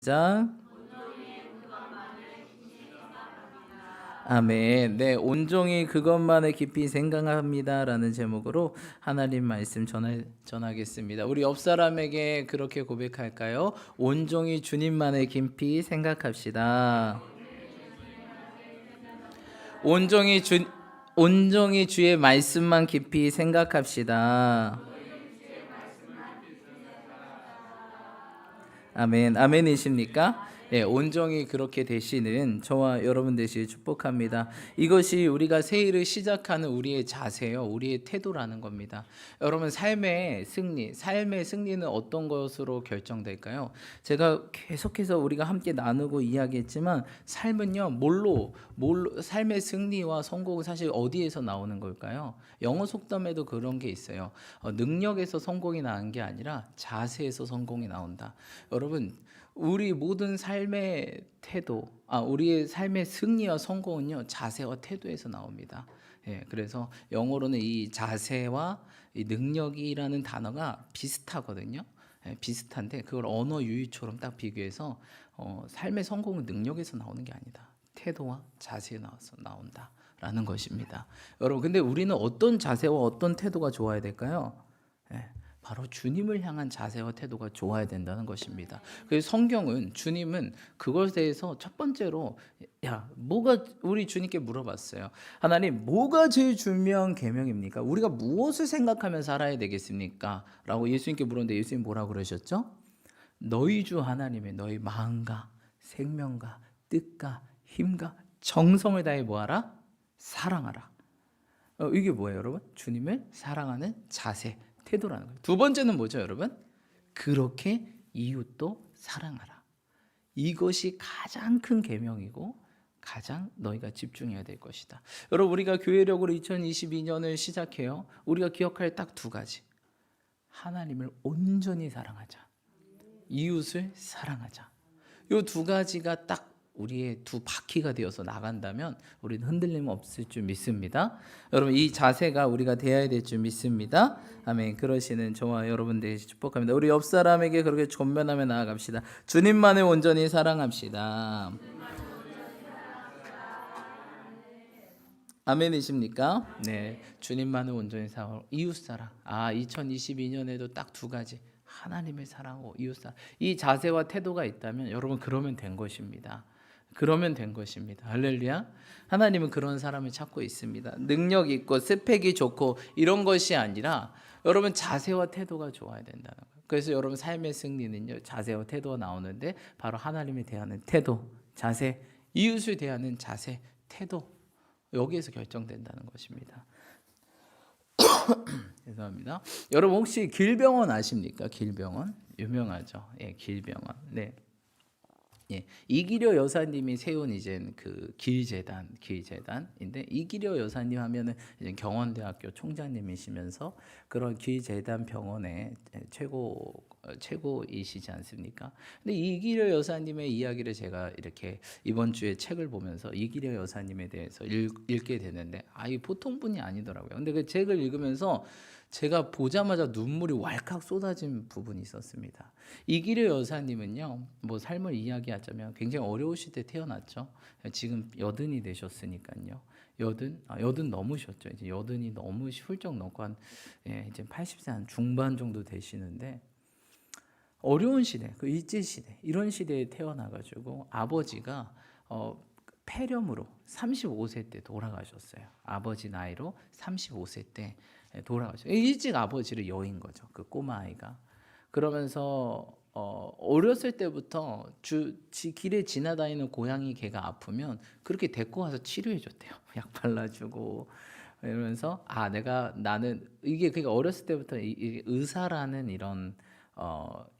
장 아멘. 네, 온종일 그것만을 깊이 생각합니다라는 제목으로 하나님 말씀 전하겠습니다. 우리 옆 사람에게 그렇게 고백할까요? 온종일 주님만을 깊이 생각합시다. 온종일 주 온종일 주의 말씀만 깊이 생각합시다. 아멘. 아멘이십니까? 예, 온종일 그렇게 되시는 저와 여러분 되시길 축복합니다. 이것이 우리가 새해를 시작하는 우리의 자세요, 우리의 태도라는 겁니다. 여러분, 삶의 승리는 어떤 것으로 결정될까요? 제가 계속해서 우리가 함께 나누고 이야기했지만 삶은요, 삶의 승리와 성공은 사실 어디에서 나오는 걸까요? 영어 속담에도 그런 게 있어요. 능력에서 성공이 나는 게 아니라 자세에서 성공이 나온다. 여러분, 우리 모든 삶의 우리의 삶의 승리와 성공은요, 자세와 태도에서 나옵니다. 예, 그래서 영어로는 이 자세와 이 능력이라는 단어가 비슷하거든요. 예, 비슷한데 그걸 언어 유희처럼 딱 비교해서 삶의 성공은 능력에서 나오는 게 아니다. 태도와 자세에서 나온다라는 것입니다. 여러분, 근데 우리는 어떤 자세와 어떤 태도가 좋아야 될까요? 예, 바로 주님을 향한 자세와 태도가 좋아야 된다는 것입니다. 그래서 주님은 그것에 대해서 첫 번째로 우리 주님께 물어봤어요. 하나님, 뭐가 제일 중요한 계명입니까? 우리가 무엇을 생각하면 살아야 되겠습니까? 라고 예수님께 물었는데 예수님 뭐라고 그러셨죠? 너희 주 하나님의 너희 마음과 생명과 뜻과 힘과 정성을 다해 뭐하라? 사랑하라. 이게 뭐예요, 여러분? 주님을 사랑하는 자세, 태도라는 거예요. 두 번째는 뭐죠, 여러분? 그렇게 이웃도 사랑하라. 이것이 가장 큰 계명이고 가장 너희가 집중해야 될 것이다. 여러분, 우리가 교회력으로 2022년을 시작해요. 우리가 기억할 딱 두 가지. 하나님을 온전히 사랑하자. 이웃을 사랑하자. 이 두 가지가 딱 우리의 두 바퀴가 되어서 나간다면 우리는 흔들림 없을 줄 믿습니다. 여러분, 이 자세가 우리가 되어야 될 줄 믿습니다. 아멘. 그러시는 저와 여러분들 축복합니다. 우리 옆 사람에게 그렇게 전면하며 나아갑시다. 주님만을 온전히 사랑합시다. 아멘이십니까? 네, 주님만을 온전히 사랑하고 이웃 사랑. 2022년에도 딱 두 가지. 하나님을 사랑하고 이웃 사랑. 이 자세와 태도가 있다면 여러분, 그러면 된 것입니다. 그러면 된 것입니다. 할렐루야. 하나님은 그런 사람을 찾고 있습니다. 능력 있고 스펙이 좋고 이런 것이 아니라 여러분, 자세와 태도가 좋아야 된다는 거예요. 그래서 여러분, 삶의 승리는요, 자세와 태도가 나오는데 바로 하나님에 대한 태도, 자세, 이웃을 대하는 자세, 태도, 여기에서 결정된다는 것입니다. 죄송합니다. 여러분, 혹시 길병원 아십니까? 길병원 유명하죠. 예, 길병원. 네. 예, 이기려 여사님이 세운 이제 그 길재단인데, 이기려 여사님 하면은 이제 경원대학교 총장님이시면서 그런 길재단 병원의 최고이시지 않습니까? 근데 이기려 여사님의 이야기를 제가 이렇게 이번 주에 책을 보면서 이기려 여사님에 대해서 읽게 되는데, 이 보통 분이 아니더라고요. 근데 그 책을 읽으면서 제가 보자마자 눈물이 왈칵 쏟아진 부분이 있었습니다. 이기려 여사님은요, 뭐 삶을 이야기하자면 굉장히 어려우실 때 태어났죠. 지금 여든이 되셨으니까요. 여든 넘으셨죠. 이제 여든이 너무 훌쩍 넘고 이제 80세 한 중반 정도 되시는데, 어려운 시대, 그 일제 시대, 이런 시대에 태어나가지고 아버지가 폐렴으로 35세 때 돌아가셨어요. 아버지 나이로 35세 때 돌아가셨어요. 일찍 아버지를 여인 거죠, 그 꼬마 아이가. 그러면서 어렸을 때부터 길에 지나다니는 고양이 개가 아프면 그렇게 데리고 와서 치료해 줬대요. 약 발라주고 이러면서 나는 이게, 그러니까 어렸을 때부터 이게 의사라는 이런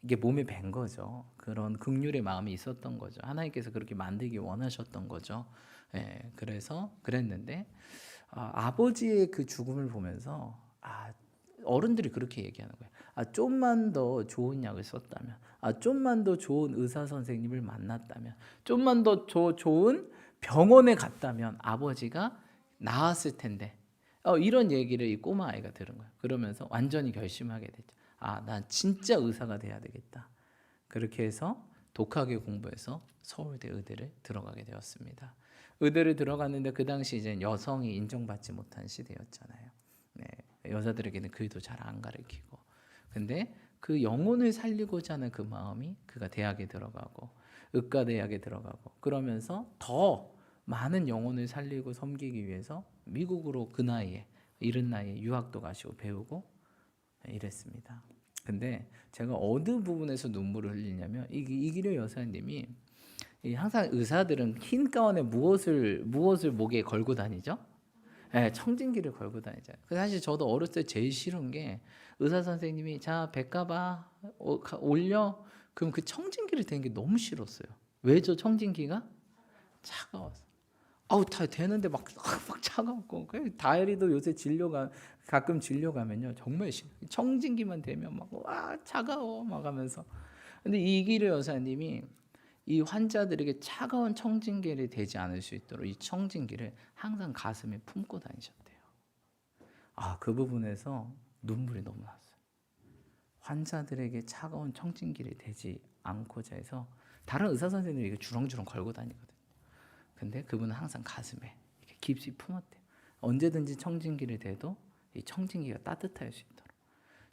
이게 몸에 밴 거죠. 그런 긍휼의 마음이 있었던 거죠. 하나님께서 그렇게 만들기 원하셨던 거죠. 예, 그래서 그랬는데 아버지의 그 죽음을 보면서 어른들이 그렇게 얘기하는 거예요. 좀만 더 좋은 약을 썼다면, 좀만 더 좋은 의사 선생님을 만났다면, 좀만 더 좋은 병원에 갔다면 아버지가 나았을 텐데, 이런 얘기를 이 꼬마 아이가 들은 거예요. 그러면서 완전히 결심하게 됐죠. 난 진짜 의사가 돼야 되겠다. 그렇게 해서 독하게 공부해서 서울대 의대를 들어가게 되었습니다. 의대를 들어갔는데 그 당시 이제 여성이 인정받지 못한 시대였잖아요. 네, 여자들에게는 글도 잘 안 가르치고. 근데 그 영혼을 살리고자 하는 그 마음이 그가 대학에 들어가고 의과대학에 들어가고 그러면서 더 많은 영혼을 살리고 섬기기 위해서 미국으로 그 나이에 이른 나이에 유학도 가시고 배우고 이랬습니다. 근데 제가 어느 부분에서 눈물을 흘리냐면 이기려 여사님이 항상 의사들은 흰 가운에 무엇을 목에 걸고 다니죠? 네, 청진기를 걸고 다니잖아요. 사실 저도 어렸을 때 제일 싫은 게 의사 선생님이 자 배꼽아 올려 그럼 그 청진기를 대는 게 너무 싫었어요. 왜죠? 청진기가 차가워서. 아우 다 되는데 막 차가웠고 다이어리도 요새 가끔 진료 가면요 정말 싫어. 청진기만 되면 막 와 차가워 막 하면서. 근데 이기려 여사님이 이 환자들에게 차가운 청진기를 대지 않을 수 있도록 이 청진기를 항상 가슴에 품고 다니셨대요. 그 부분에서 눈물이 너무 났어요. 환자들에게 차가운 청진기를 대지 않고자 해서 다른 의사 선생님이 이게 주렁주렁 걸고 다니거든요. 근데 그분은 항상 가슴에 이렇게 깊이 품었대요. 언제든지 청진기를 대도 이 청진기가 따뜻할 수 있도록.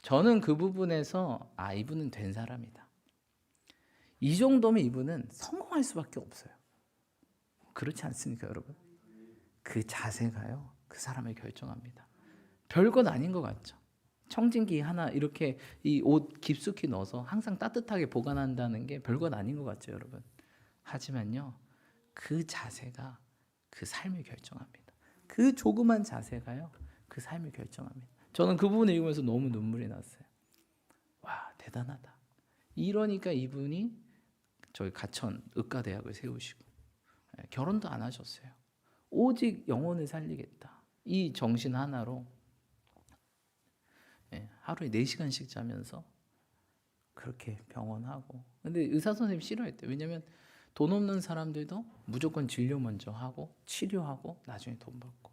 저는 그 부분에서 이분은 된 사람이다. 이 정도면 이분은 성공할 수밖에 없어요. 그렇지 않습니까, 여러분? 그 자세가요, 그 사람을 결정합니다. 별것 아닌 것 같죠? 청진기 하나 이렇게 이 옷 깊숙이 넣어서 항상 따뜻하게 보관한다는 게 별것 아닌 것 같죠, 여러분? 하지만요, 그 자세가 그 삶을 결정합니다. 그 조그만 자세가요, 그 삶을 결정합니다. 저는 그 부분을 읽으면서 너무 눈물이 났어요. 와, 대단하다. 이러니까 이분이 저희 가천 의과대학을 세우시고 결혼도 안 하셨어요. 오직 영혼을 살리겠다. 이 정신 하나로 하루에 4시간씩 자면서 그렇게 병원하고. 근데 의사 선생님 싫어했대요. 왜냐면 돈 없는 사람들도 무조건 진료 먼저 하고 치료하고 나중에 돈 받고.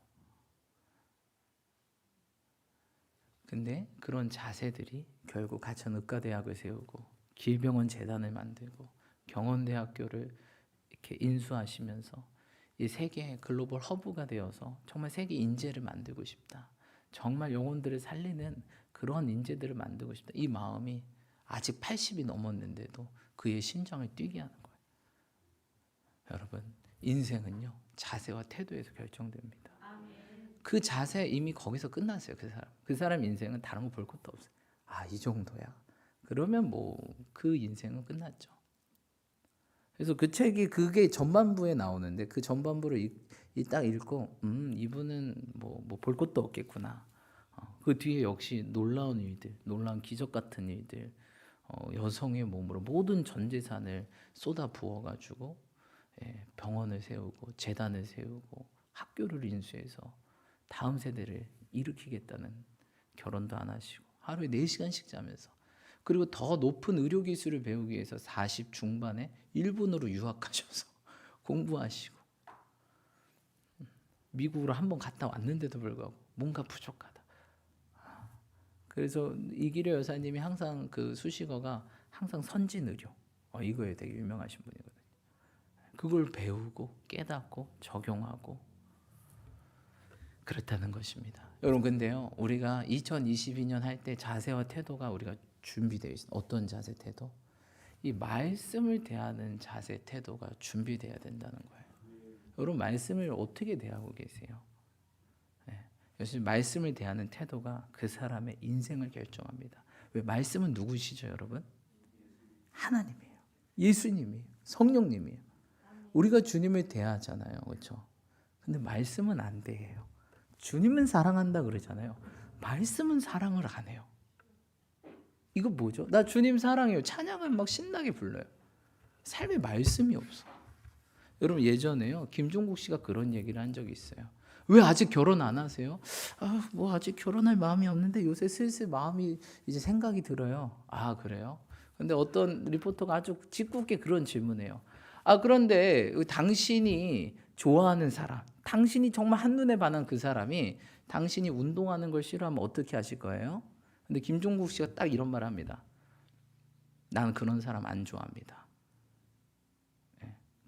근데 그런 자세들이 결국 가천 의과대학을 세우고 길병원 재단을 만들고 경원대학교를 이렇게 인수하시면서 이 세계 글로벌 허브가 되어서 정말 세계 인재를 만들고 싶다. 정말 영혼들을 살리는 그런 인재들을 만들고 싶다. 이 마음이 아직 80이 넘었는데도 그의 심장을 뛰게 하는 거예요. 여러분, 인생은요 자세와 태도에서 결정됩니다. 그 자세 이미 거기서 끝났어요. 그 사람 인생은 다른 거 볼 것도 없어요. 이 정도야. 그러면 그 인생은 끝났죠. 그래서 그 책이 그게 전반부에 나오는데 그 전반부를 딱 읽고 이분은 뭐 볼 것도 없겠구나. 그 뒤에 역시 놀라운 일들, 놀라운 기적 같은 일들, 여성의 몸으로 모든 전 재산을 쏟아 부어가지고 병원을 세우고 재단을 세우고 학교를 인수해서 다음 세대를 일으키겠다는 결혼도 안 하시고 하루에 4시간씩 자면서 그리고 더 높은 의료 기술을 배우기 위해서 40 중반에 일본으로 유학하셔서 공부하시고 미국으로 한번 갔다 왔는데도 불구하고 뭔가 부족하다. 그래서 이기려 여사님이 항상 그 수식어가 항상 선진 의료 이거에 되게 유명하신 분이거든요. 그걸 배우고 깨닫고 적용하고 그렇다는 것입니다. 여러분 근데요 우리가 2022년 할 때 자세와 태도가 우리가 준비되어 있어요. 어떤 자세 태도? 이 말씀을 대하는 자세 태도가 준비되어야 된다는 거예요. 여러분 말씀을 어떻게 대하고 계세요? 요즘 말씀을 대하는 태도가 그 사람의 인생을 결정합니다. 왜? 말씀은 누구시죠, 여러분? 하나님이에요. 예수님이에요. 성령님이에요. 우리가 주님을 대하잖아요, 그렇죠? 근데 말씀은 안 대해요. 주님은 사랑한다 그러잖아요. 말씀은 사랑을 안 해요. 이거 뭐죠? 나 주님 사랑해요. 찬양을 막 신나게 불러요. 삶에 말씀이 없어. 여러분 예전에요 김종국 씨가 그런 얘기를 한 적이 있어요. 왜 아직 결혼 안 하세요? 아직 결혼할 마음이 없는데 요새 슬슬 마음이 이제 생각이 들어요. 그래요? 근데 어떤 리포터가 아주 짓궂게 그런 질문해요. 그런데 당신이 좋아하는 사람, 당신이 정말 한눈에 반한 그 사람이 당신이 운동하는 걸 싫어하면 어떻게 하실 거예요? 근데 김종국 씨가 딱 이런 말을 합니다. 나는 그런 사람 안 좋아합니다.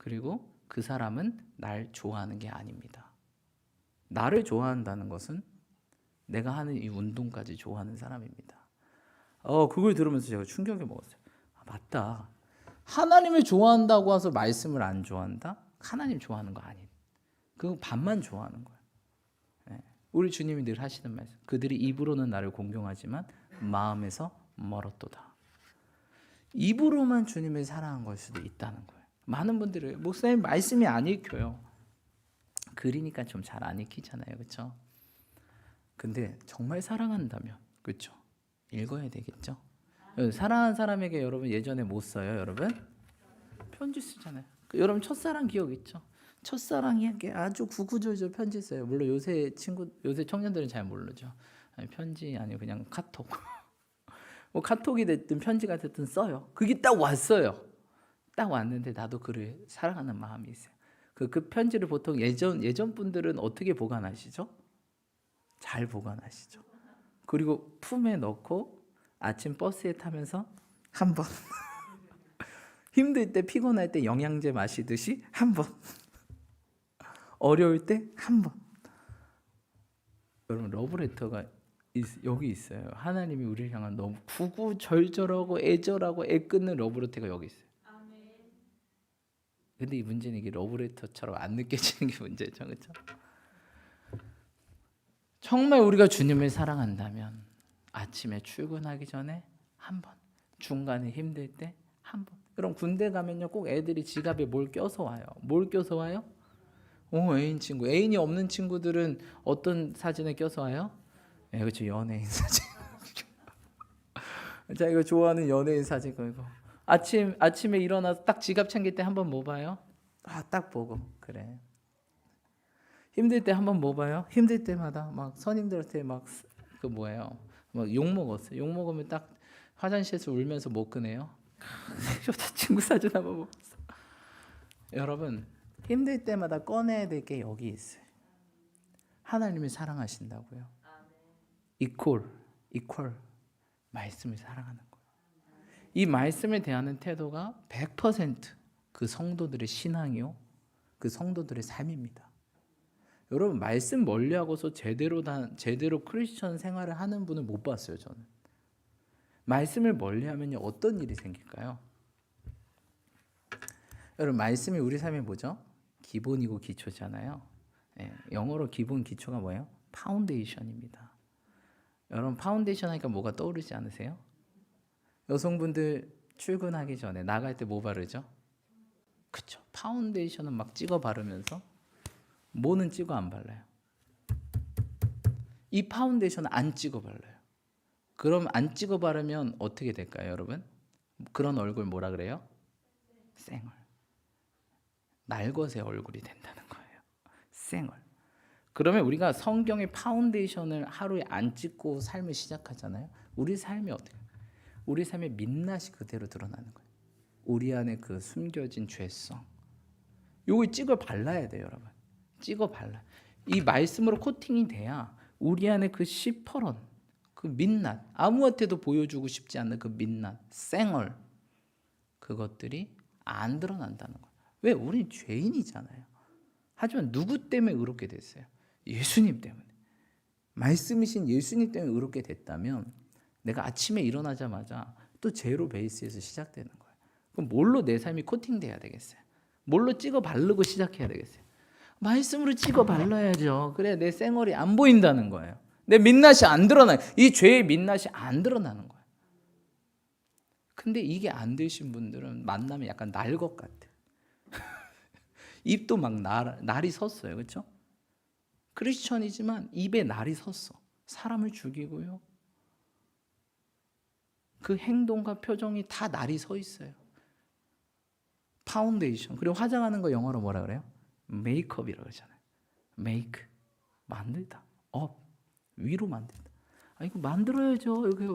그리고 그 사람은 날 좋아하는 게 아닙니다. 나를 좋아한다는 것은 내가 하는 이 운동까지 좋아하는 사람입니다. 그걸 들으면서 제가 충격을 먹었어요. 맞다. 하나님을 좋아한다고 해서 말씀을 안 좋아한다? 하나님 좋아하는 거 아닌. 그거 반만 좋아하는 거예요. 네. 우리 주님이 늘 하시는 말씀. 그들이 입으로는 나를 공경하지만 마음에서 멀었도다. 입으로만 주님을 사랑한 걸 수도 있다는 거예요. 많은 분들이 목사님 말씀이 안 읽혀요. 글이니까 좀 잘 안 읽히잖아요. 그렇죠? 근데 정말 사랑한다면 그렇죠? 읽어야 되겠죠? 사랑하는 사람에게 여러분 예전에 못 써요, 여러분? 편지 쓰잖아요. 여러분 첫사랑 기억 있죠? 첫사랑에게 아주 구구절절 편지 써요. 물론 요새 청년들은 잘 모르죠. 편지 아니고 그냥 카톡. 뭐 카톡이 됐든 편지가 됐든 써요. 그게 딱 왔어요. 딱 왔는데 나도 그를 사랑하는 마음이 있어요. 그 편지를 보통 예전 분들은 어떻게 보관하시죠? 잘 보관하시죠. 그리고 품에 넣고 아침 버스에 타면서 한 번 힘들 때 피곤할 때 영양제 마시듯이 한 번 어려울 때 한 번. 여러분 러브레터가 여기 있어요. 하나님이 우리를 향한 너무 구구절절하고 애절하고 애끓는 러브레터가 여기 있어요. 근데 이 문제는 이게 러브레터처럼 안 느껴지는 게 문제죠, 그렇죠? 정말 우리가 주님을 사랑한다면 아침에 출근하기 전에 한 번, 중간에 힘들 때 한 번. 그럼 군대 가면요 꼭 애들이 지갑에 뭘 껴서 와요. 뭘 껴서 와요? 애인 친구. 애인이 없는 친구들은 어떤 사진에 껴서 와요? 네, 그렇죠. 연예인 사진. 자기가 좋아하는 연예인 사진 이거. 아침에 일어나서 딱 지갑 챙길 때 한 번 뭐 봐요? 딱 보고 그래. 힘들 때 한 번 뭐 봐요? 힘들 때마다 막 선임들한테 막 욕 먹었어요. 욕 먹으면 딱 화장실에서 울면서 못 꺼내요. 여자친구 사진 한번 봤어. 여러분 힘들 때마다 꺼내야 될 게 여기 있어요. 하나님을 사랑하신다고요. 이퀄 말씀을 사랑하는 거예요. 이 말씀에 대하는 태도가 100% 성도들의 신앙이요, 성도들의 삶입니다. 여러분 말씀 멀리하고서 제대로 크리스천 생활을 하는 분을 못 봤어요. 저는 말씀을 멀리하면요 어떤 일이 생길까요? 여러분 말씀이 우리 삶에 뭐죠? 기본이고 기초잖아요. 영어로 기본 기초가 뭐예요? 파운데이션입니다. 여러분 파운데이션 하니까 뭐가 떠오르지 않으세요? 여성분들 출근하기 전에 나갈 때 뭐 바르죠? 그렇죠. 파운데이션은 막 찍어 바르면서 뭐는 찍어 안 발라요. 이 파운데이션은 안 찍어 발라요. 그럼 안 찍어 바르면 어떻게 될까요, 여러분? 그런 얼굴 뭐라 그래요? 쌩얼. 날것의 얼굴이 된다는 거예요. 쌩얼. 그러면 우리가 성경의 파운데이션을 하루에 안 찍고 삶을 시작하잖아요. 우리 삶이 어떻게? 우리 삶의 민낯이 그대로 드러나는 거예요. 우리 안에 그 숨겨진 죄성. 요걸 찍어 발라야 돼요, 여러분. 찍어 발라. 이 말씀으로 코팅이 돼야 우리 안에 그 시퍼런, 그 민낯, 아무한테도 보여주고 싶지 않는 그 민낯, 쌩얼, 그것들이 안 드러난다는 거예요. 왜? 우린 죄인이잖아요. 하지만 누구 때문에 의롭게 됐어요? 예수님 때문에. 말씀이신 예수님 때문에 의롭게 됐다면 내가 아침에 일어나자마자 또 제로 베이스에서 시작되는 거예요. 그럼 뭘로 내 삶이 코팅돼야 되겠어요? 뭘로 찍어 바르고 시작해야 되겠어요? 말씀으로 찍어 발라야죠. 그래 내 쌩얼이 안 보인다는 거예요. 내 민낯이 안 드러나요. 이 죄의 민낯이 안 드러나는 거예요. 근데 이게 안 되신 분들은 만나면 약간 날 것 같아. 입도 막 날이 섰어요. 그렇죠? 크리스천이지만 입에 날이 섰어. 사람을 죽이고요. 그 행동과 표정이 다 날이 서 있어요. 파운데이션. 그리고 화장하는 거 영어로 뭐라 그래요? 메이크업이라고 그러잖아요. 메이크. 만들다. 업. 위로 만든다. 이거 만들어야죠. 이렇게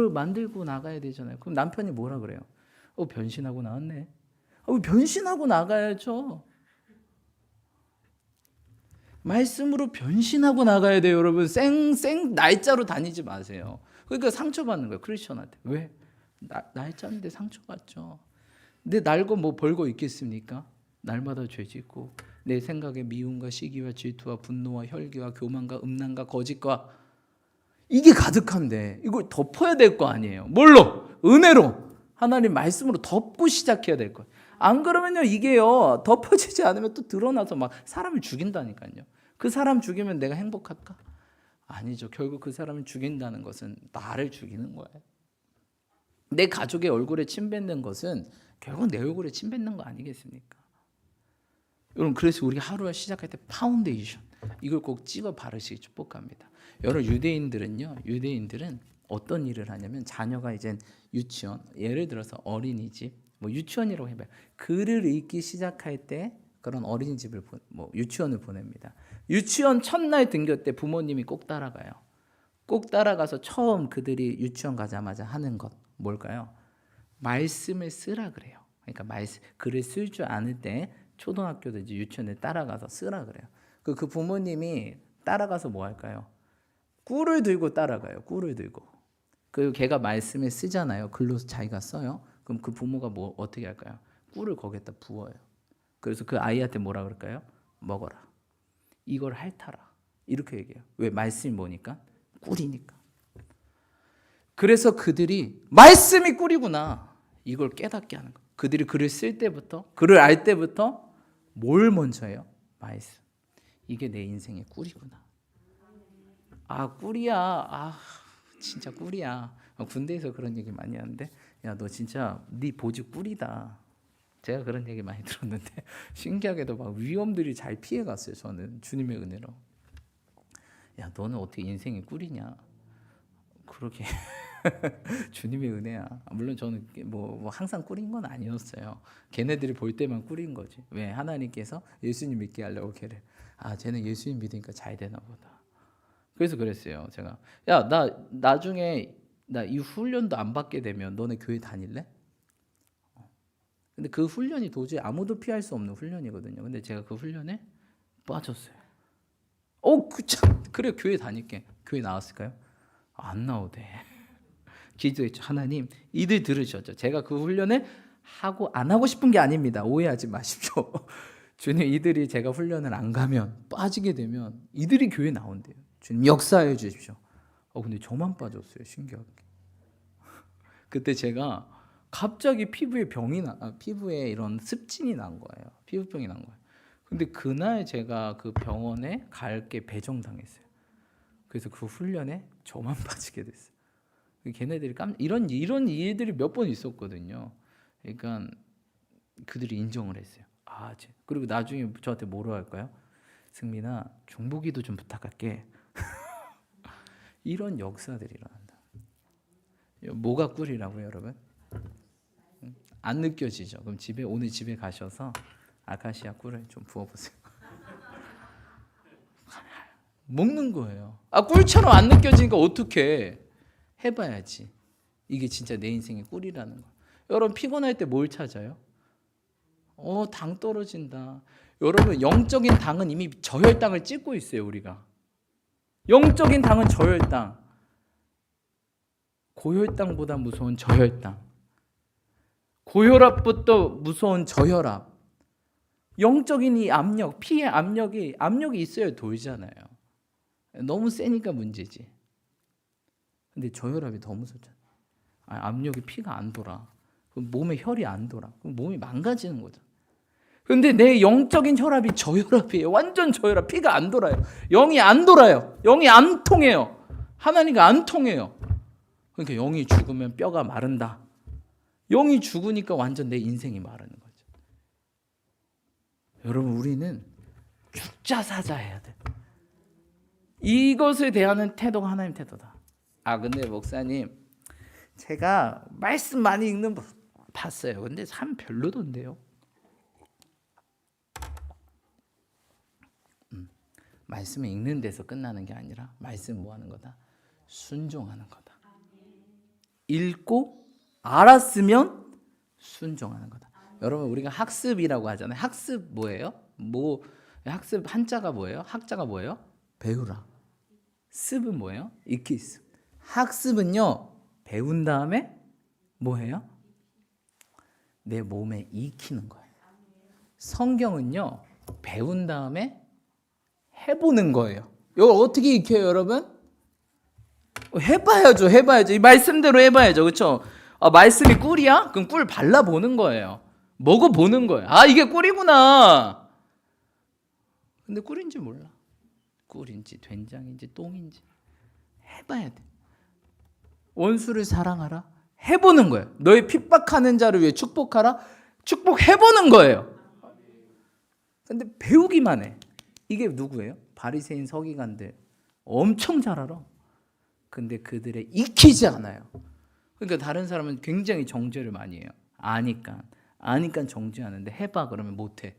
만들고 나가야 되잖아요. 그럼 남편이 뭐라 그래요? 변신하고 나왔네. 변신하고 나가야죠. 말씀으로 변신하고 나가야 돼요, 여러분. 쌩 날짜로 다니지 마세요. 그러니까 상처받는 거예요, 크리스천한테. 왜? 날짜인데 상처받죠. 근데 날고 뭐 벌고 있겠습니까? 날마다 죄 짓고 내 생각에 미움과 시기와 질투와 분노와 혈기와 교만과 음란과 거짓과 이게 가득한데 이걸 덮어야 될 거 아니에요. 뭘로? 은혜로. 하나님 말씀으로 덮고 시작해야 될 거예요. 안 그러면요 이게요 덮어지지 않으면 또 드러나서 막 사람을 죽인다니까요. 그 사람 죽이면 내가 행복할까? 아니죠. 결국 그 사람을 죽인다는 것은 나를 죽이는 거예요. 내 가족의 얼굴에 침 뱉는 것은 결국 내 얼굴에 침 뱉는 거 아니겠습니까? 여러분 그래서 우리 하루를 시작할 때 파운데이션 이걸 꼭 찍어 바르시기 축복합니다. 여러 유대인들은 어떤 일을 하냐면 자녀가 이제 유치원 예를 들어서 어린이집 뭐 유치원이라고 해봐요. 글을 읽기 시작할 때 그런 어린이집을 유치원을 보냅니다. 유치원 첫날 등교 때 부모님이 꼭 따라가요. 꼭 따라가서 처음 그들이 유치원 가자마자 하는 것 뭘까요? 말씀을 쓰라 그래요. 그러니까 글을 쓸 줄 아는 때 초등학교도 이제 유치원에 따라가서 쓰라 그래요. 그 부모님이 따라가서 뭐 할까요? 꿀을 들고 따라가요. 꿀을 들고. 그리고 걔가 말씀을 쓰잖아요. 글로 자기가 써요. 그럼 그 부모가 어떻게 할까요? 꿀을 거기에다 부어요. 그래서 그 아이한테 뭐라 그럴까요? 먹어라. 이걸 핥아라. 이렇게 얘기해요. 왜? 말씀이 뭐니까? 꿀이니까. 그래서 그들이 말씀이 꿀이구나. 이걸 깨닫게 하는 거예요. 그들이 글을 쓸 때부터, 글을 알 때부터 뭘 먼저 해요? 말씀. 이게 내 인생의 꿀이구나. 아, 꿀이야. 아, 진짜 꿀이야. 군대에서 그런 얘기 많이 하는데, 야, 너 진짜 네 보지 꿀이다. 제가 그런 얘기 많이 들었는데 신기하게도 막 위험들이 잘 피해갔어요. 저는 주님의 은혜로. 야, 너는 어떻게 인생의 꿀이냐? 그러게. 주님의 은혜야. 물론 저는 뭐 항상 꿀인 건 아니었어요. 걔네들이 볼 때만 꿀인 거지. 왜? 하나님께서 예수님 믿게 하려고 걔를. 아, 쟤는 예수님 믿으니까 잘 되나 보다. 그래서 그랬어요. 제가 야, 나 나중에 나 이 훈련도 안 받게 되면 너네 교회 다닐래? 근데 그 훈련이 도저히 아무도 피할 수 없는 훈련이거든요. 근데 제가 그 훈련에 빠졌어요. 그래 교회 다닐게. 교회 나왔을까요? 안 나오대. 기도했죠. 하나님, 이들 들으셨죠? 제가 그 훈련을 하고 안 하고 싶은 게 아닙니다. 오해하지 마십시오. 주님, 이들이 제가 훈련을 안 가면 빠지게 되면 이들이 교회 나온대요. 주님 역사해 주십시오. 근데 저만 빠졌어요. 신기하게. 그때 제가 갑자기 피부에 이런 습진이 난 거예요. 피부병이 난 거예요. 근데 그날 제가 그 병원에 갈 게 배정당했어요. 그래서 그 훈련에 저만 빠지게 됐어요. 걔네들이 이런 일들이 몇 번 있었거든요. 그러니까 그들이 인정을 했어요. 그리고 나중에 저한테 뭐로 할까요? 승민아, 중보기도 좀 부탁할게. 이런 역사들이 일어난다. 뭐가 꿀이라고요, 여러분? 안 느껴지죠? 그럼 오늘 집에 가셔서 아카시아 꿀을 좀 부어보세요. 먹는 거예요. 꿀처럼 안 느껴지니까 어떻게 해봐야지. 이게 진짜 내 인생의 꿀이라는 거. 여러분 피곤할 때 뭘 찾아요? 당 떨어진다. 여러분 영적인 당은 이미 저혈당을 찍고 있어요. 우리가 영적인 당은 저혈당. 고혈당보다 무서운 저혈당. 고혈압부터 무서운 저혈압. 영적인 이 압력, 피의 압력이 있어야 돌잖아요. 너무 세니까 문제지. 근데 저혈압이 더 무섭잖아요. 압력이 피가 안 돌아. 그럼 몸에 혈이 안 돌아. 그럼 몸이 망가지는 거죠. 근데 내 영적인 혈압이 저혈압이에요. 완전 저혈압. 피가 안 돌아요. 영이 안 돌아요. 영이 안 통해요. 하나님과 안 통해요. 그러니까 영이 죽으면 뼈가 마른다. 영이 죽으니까 완전 내 인생이 마르는 거죠. 여러분 우리는 죽자 사자 해야 돼. 이것에 대한 태도가 하나님 태도다. 근데 목사님 제가 말씀 많이 읽는 거 봤어요. 근데 참 별로던데요. 말씀을 읽는 데서 끝나는 게 아니라 말씀 뭐 하는 거다? 순종하는 거다. 읽고 알았으면 순종하는 거다. 여러분 우리가 학습이라고 하잖아요. 학습 뭐예요? 학습 한자가 뭐예요? 학자가 뭐예요? 배우라. 습은 뭐예요? 익히 습. 학습은요 배운 다음에 뭐해요? 내 몸에 익히는 거예요. 성경은요, 배운 다음에 해보는 거예요. 이거 어떻게 익혀요, 여러분? 해봐야죠. 이 말씀대로 해봐야죠, 그렇죠? 말씀이 꿀이야? 그럼 꿀 발라보는 거예요. 먹어보는 거예요. 이게 꿀이구나. 근데 꿀인지 몰라. 꿀인지 된장인지 똥인지 해봐야 돼. 원수를 사랑하라. 해보는 거예요. 너의 핍박하는 자를 위해 축복하라. 축복해보는 거예요. 근데 배우기만 해. 이게 누구예요? 바리새인 서기관들. 엄청 잘 알아. 근데 그들의 익히지 않아요. 그러니까 다른 사람은 굉장히 정죄를 많이 해요. 아니까 정죄하는데 해봐 그러면 못해.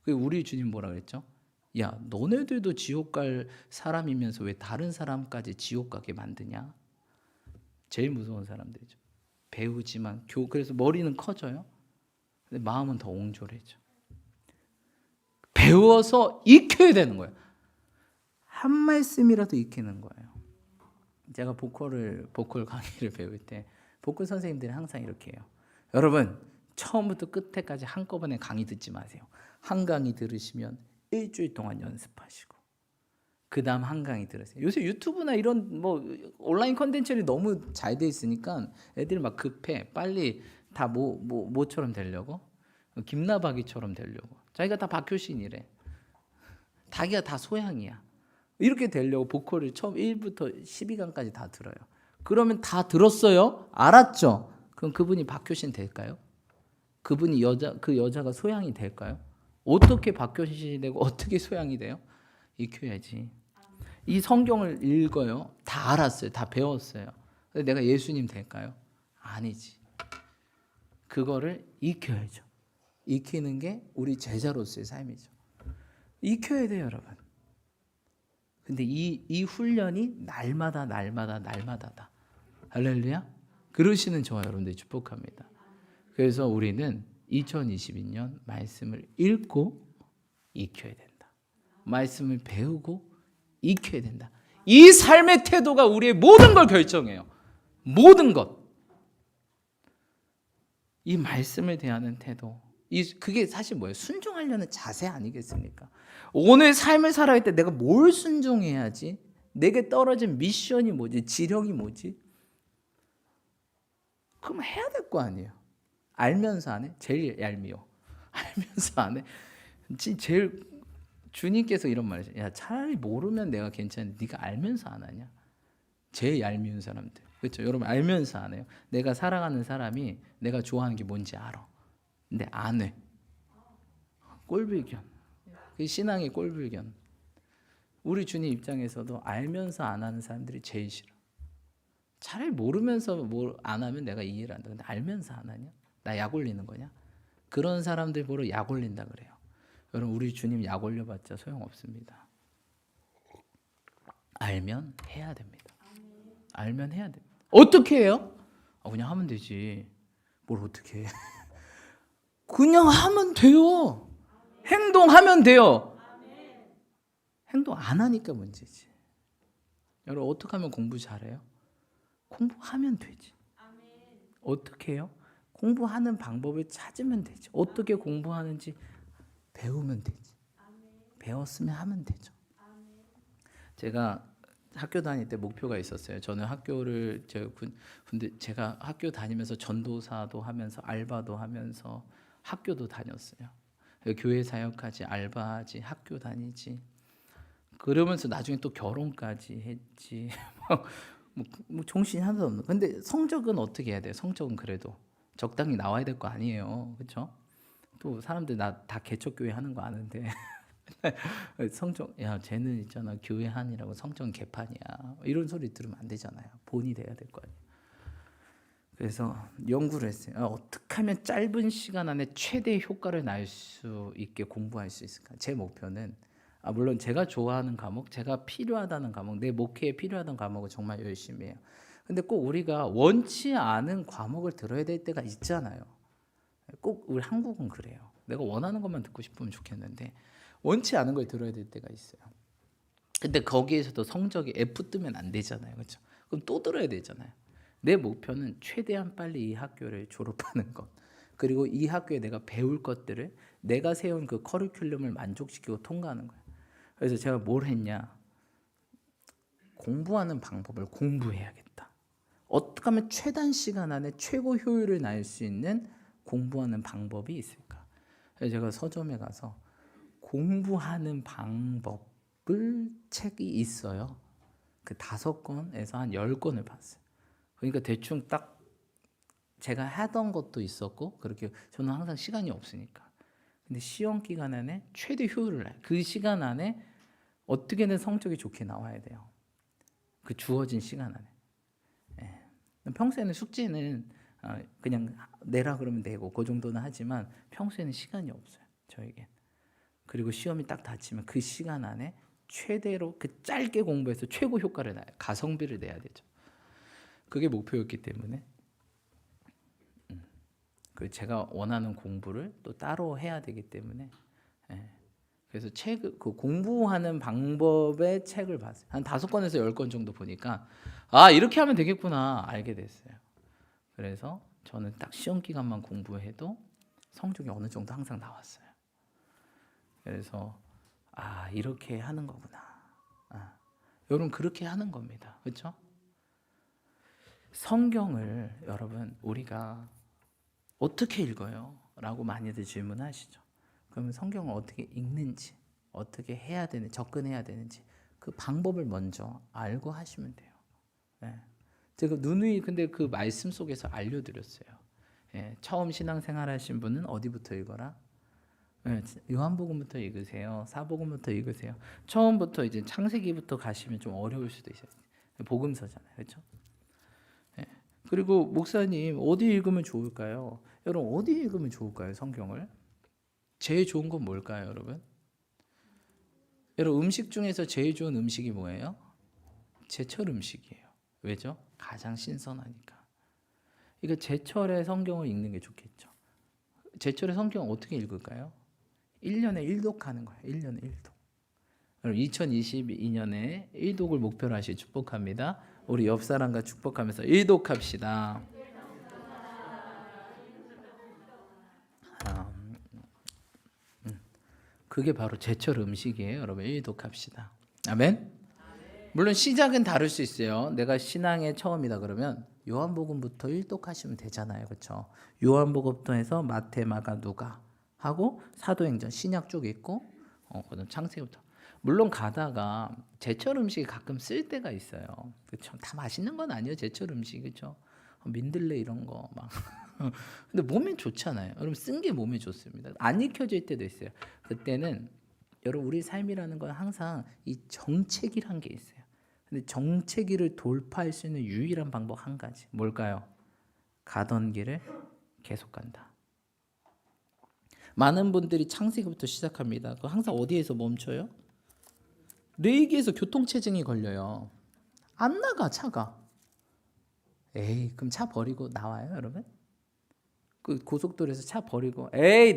우리 주님 뭐라 그랬죠? 야, 너네들도 지옥 갈 사람이면서 왜 다른 사람까지 지옥 가게 만드냐? 제일 무서운 사람들이죠. 배우지만 그래서 머리는 커져요. 근데 마음은 더 옹졸해져. 배워서 익혀야 되는 거예요. 한 말씀이라도 익히는 거예요. 제가 보컬 강의를 배울 때 보컬 선생님들이 항상 이렇게 해요. 여러분, 처음부터 끝에까지 한꺼번에 강의 듣지 마세요. 한 강의 들으시면 일주일 동안 연습하시고 그 다음 한 강의 들으세요. 요새 유튜브나 이런 온라인 컨텐츠들이 너무 잘 돼 있으니까 애들이 막 급해. 빨리 다 뭐처럼 되려고? 김나박이처럼 되려고. 자기가 다 박효신이래. 자기가 다 소양이야. 이렇게 되려고 보컬을 처음 1부터 12강까지 다 들어요. 그러면 다 들었어요? 알았죠? 그럼 그분이 박효신 될까요? 그분이 그 여자가 소양이 될까요? 어떻게 박효신이 되고 어떻게 소양이 돼요? 익혀야지. 이 성경을 읽어요. 다 알았어요. 다 배웠어요. 근데 내가 예수님 될까요? 아니지. 그거를 익혀야죠. 익히는 게 우리 제자로서의 삶이죠. 익혀야 돼요, 여러분. 근데 이 훈련이 날마다다. 할렐루야. 그러시는 저와 여러분들이 축복합니다. 그래서 우리는 2022년 말씀을 읽고 익혀야 된다. 말씀을 배우고 익혀야 된다. 이 삶의 태도가 우리의 모든 걸 결정해요. 모든 것. 이 말씀을 대하는 태도. 그게 사실 뭐예요? 순종하려는 자세 아니겠습니까? 오늘 삶을 살아갈 때 내가 뭘 순종해야지? 내게 떨어진 미션이 뭐지? 지령이 뭐지? 그럼 해야 될 거 아니에요. 알면서 안 해? 제일 얄미워. 알면서 안 해? 제일 주님께서 이런 말이죠. 야, 차라리 모르면 내가 괜찮은데 네가 알면서 안 하냐? 제일 얄미운 사람들. 그렇죠? 여러분 알면서 안 해요. 내가 사랑하는 사람이 내가 좋아하는 게 뭔지 알아. 근데 안 해. 꼴불견. 신앙의 꼴불견. 우리 주님 입장에서도 알면서 안 하는 사람들이 제일 싫어. 차라리 모르면서 뭘 안 하면 내가 이해를 한다. 근데 알면서 안 하냐? 나 약 올리는 거냐? 그런 사람들 보러 약 올린다 그래요. 여러분 우리 주님 약 올려봤자 소용없습니다. 알면 해야 됩니다. 알면 해야 됩니다. 어떻게 해요? 그냥 하면 되지. 뭘 어떻게 해? 그냥 하면 돼요. 행동하면 돼요. 행동 안 하니까 문제지. 여러분 어떻게 하면 공부 잘해요? 공부하면 되지. 어떻게 해요? 공부하는 방법을 찾으면 되지. 어떻게 공부하는지 배우면 되지. 배웠으면 하면 되죠. 제가 학교 다닐 때 목표가 있었어요. 저는 제가 학교 다니면서 전도사도 하면서 알바도 하면서 학교도 다녔어요. 교회 사역하지, 알바하지, 학교 다니지. 그러면서 나중에 또 결혼까지 했지. 정신이 하나도 없는. 근데 성적은 어떻게 해야 돼요? 성적은 그래도 적당히 나와야 될 거 아니에요, 그렇죠? 또 사람들 나 다 개척교회 하는 거 아는데 성적, 야 쟤는 있잖아 교회 한이라고 성적 개판이야 이런 소리 들으면 안 되잖아요. 본이 돼야 될 거 아니에요. 그래서 연구를 했어요. 어떻게 하면 짧은 시간 안에 최대 효과를 낼 수 있게 공부할 수 있을까? 제 목표는 물론 제가 좋아하는 과목, 제가 필요하다는 과목, 내 목회에 필요하던 과목을 정말 열심히 해요. 근데 꼭 우리가 원치 않은 과목을 들어야 될 때가 있잖아요. 꼭 우리 한국은 그래요. 내가 원하는 것만 듣고 싶으면 좋겠는데 원치 않은 걸 들어야 될 때가 있어요. 근데 거기에서도 성적이 F 뜨면 안 되잖아요. 그렇죠? 그럼 또 들어야 되잖아요. 내 목표는 최대한 빨리 이 학교를 졸업하는 것. 그리고 이 학교에 내가 배울 것들을 내가 세운 그 커리큘럼을 만족시키고 통과하는 거예요. 그래서 제가 뭘 했냐? 공부하는 방법을 공부해야겠다. 어떻게 하면 최단 시간 안에 최고 효율을 낼 수 있는 공부하는 방법이 있을까? 그래서 제가 서점에 가서 공부하는 방법을 책이 있어요. 그 5권에서 한 10권을 봤어요. 그러니까 대충 딱 제가 하던 것도 있었고, 그렇게 저는 항상 시간이 없으니까. 근데 시험 기간 안에 최대 효율을 내요. 그 시간 안에 어떻게든 성적이 좋게 나와야 돼요. 그 주어진 시간 안에. 평소에는 숙제는 그냥 내라 그러면 내고 그 정도는 하지만 평소에는 시간이 없어요, 저에겐. 그리고 시험이 딱 닥치면 그 시간 안에 최대로 그 짧게 공부해서 최고 효과를 내요. 가성비를 내야 되죠. 그게 목표였기 때문에 그 제가 원하는 공부를 또 따로 해야 되기 때문에 그래서 그 공부하는 방법의 책을 봤어요. 한 5권에서 10권 정도 보니까 이렇게 하면 되겠구나 알게 됐어요. 그래서 저는 딱 시험 기간만 공부해도 성적이 어느 정도 항상 나왔어요. 그래서 이렇게 하는 거구나. 여러분 그렇게 하는 겁니다. 그렇죠? 성경을 여러분 우리가 어떻게 읽어요? 라고 많이들 질문하시죠. 그러면 성경을 어떻게 읽는지, 어떻게 해야 되는지, 접근해야 되는지 그 방법을 먼저 알고 하시면 돼요. 제가 누누이 근데 그 말씀 속에서 알려드렸어요. 처음 신앙생활 하신 분은 어디부터 읽어라? 요한복음부터 읽으세요. 사복음부터 읽으세요. 처음부터 이제 창세기부터 가시면 좀 어려울 수도 있어요. 복음서잖아요, 그렇죠? 그리고 목사님 어디 읽으면 좋을까요? 여러분 어디 읽으면 좋을까요? 성경을 제일 좋은 건 뭘까요, 여러분? 여러분 음식 중에서 제일 좋은 음식이 뭐예요? 제철 음식이에요. 왜죠? 가장 신선하니까. 그러니까 제철의 성경을 읽는 게 좋겠죠. 제철의 성경을 어떻게 읽을까요? 1년에 1독하는 거예요. 1년에 1독. 여러분 2022년에 1독을 목표로 하시 축복합니다. 우리 옆 사람과 축복하면서 1독합시다. 그게 바로 제철 음식이에요. 여러분 1독합시다. 아멘. 물론 시작은 다를 수 있어요. 내가 신앙의 처음이다 그러면 요한복음부터 1독하시면 되잖아요. 그렇죠? 요한복음부터 해서 마태, 마가, 누가 하고 사도행전 신약 쭉 있고 창세기부터. 물론 가다가 제철 음식이 가끔 쓸 때가 있어요. 그렇죠? 다 맛있는 건 아니에요. 제철 음식. 그렇죠? 민들레 이런 거 막. 근데 몸에 좋잖아요. 여러분 쓴 게 몸에 좋습니다. 안 익혀질 때도 있어요. 그때는 여러분 우리 삶이라는 건 항상 이 정체기란 게 있어요. 근데 정체기를 돌파할 수 있는 유일한 방법 한 가지. 뭘까요? 가던 길을 계속 간다. 많은 분들이 창세기부터 시작합니다. 항상 어디에서 멈춰요? 레이기에서 교통체증이 걸려요. 안 나가 차가. 그럼 차 버리고 나와요, 여러분? 그 고속도로에서 차 버리고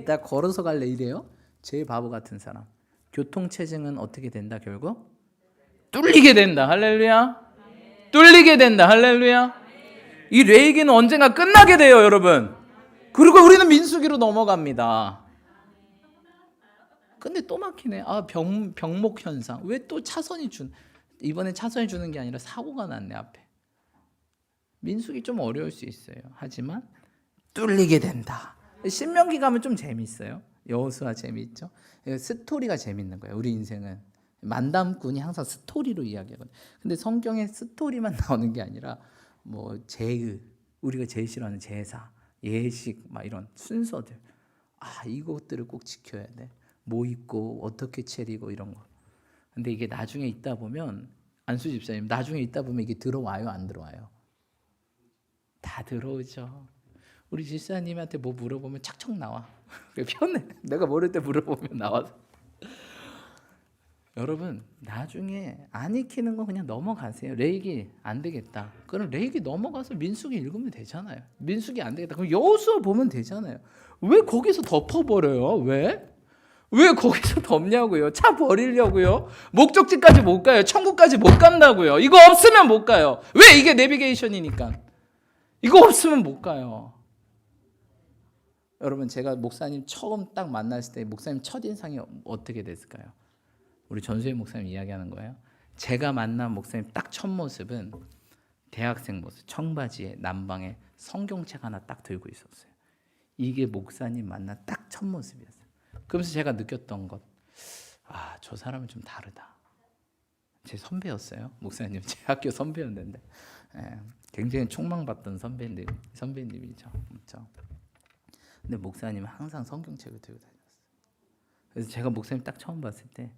나 걸어서 갈래 이래요? 제일 바보 같은 사람. 교통체증은 어떻게 된다 결국? 뚫리게 된다. 할렐루야. 뚫리게 된다. 할렐루야. 이 레이기는 언젠가 끝나게 돼요, 여러분. 그리고 우리는 민수기로 넘어갑니다. 근데 또 막히네. 병목 현상. 왜 또 이번에 차선이 주는 게 아니라 사고가 났네 앞에. 민수기 좀 어려울 수 있어요. 하지만 뚫리게 된다. 신명기 가면 좀 재밌어요. 여호수아 재미있죠. 스토리가 재밌는 거예요. 우리 인생은 만담꾼이 항상 스토리로 이야기하거든요. 근데 성경에 스토리만 나오는 게 아니라 우리가 제일 싫어하는 제사, 예식 막 이런 순서들. 이것들을 꼭 지켜야 돼. 뭐 입고 어떻게 차리고 이런 거. 근데 이게 나중에 있다 보면 안수 집사님 나중에 있다 보면 이게 들어와요, 안 들어와요? 다 들어오죠. 우리 집사님한테 뭐 물어보면 착착 나와. 편해. 내가 모를 때 물어보면 나와서. 여러분 나중에 안 익히는 거 그냥 넘어가세요. 레이기 안 되겠다. 그럼 레이기 넘어가서 민수기 읽으면 되잖아요. 민수기 안 되겠다. 그럼 여호수아 보면 되잖아요. 왜 거기서 덮어버려요? 왜 거기서 덮냐고요? 차 버리려고요? 목적지까지 못 가요. 천국까지 못 간다고요. 이거 없으면 못 가요. 왜? 이게 내비게이션이니까. 이거 없으면 못 가요. 여러분 제가 목사님 처음 딱 만났을 때 목사님 첫인상이 어떻게 됐을까요? 우리 전수혜 목사님 이야기하는 거예요. 제가 만난 목사님 딱 첫 모습은 대학생 모습, 청바지에 남방에 성경책 하나 딱 들고 있었어요. 이게 목사님 만난 딱 첫 모습이었어요. 그러면서 제가 느꼈던 것, 저 사람은 좀 다르다. 제 선배였어요. 목사님 제 학교 선배였는데 굉장히 촉망받던 선배님이죠. 그렇죠? 근데 목사님은 항상 성경책을 들고 다녔어요. 그래서 제가 목사님 딱 처음 봤을 때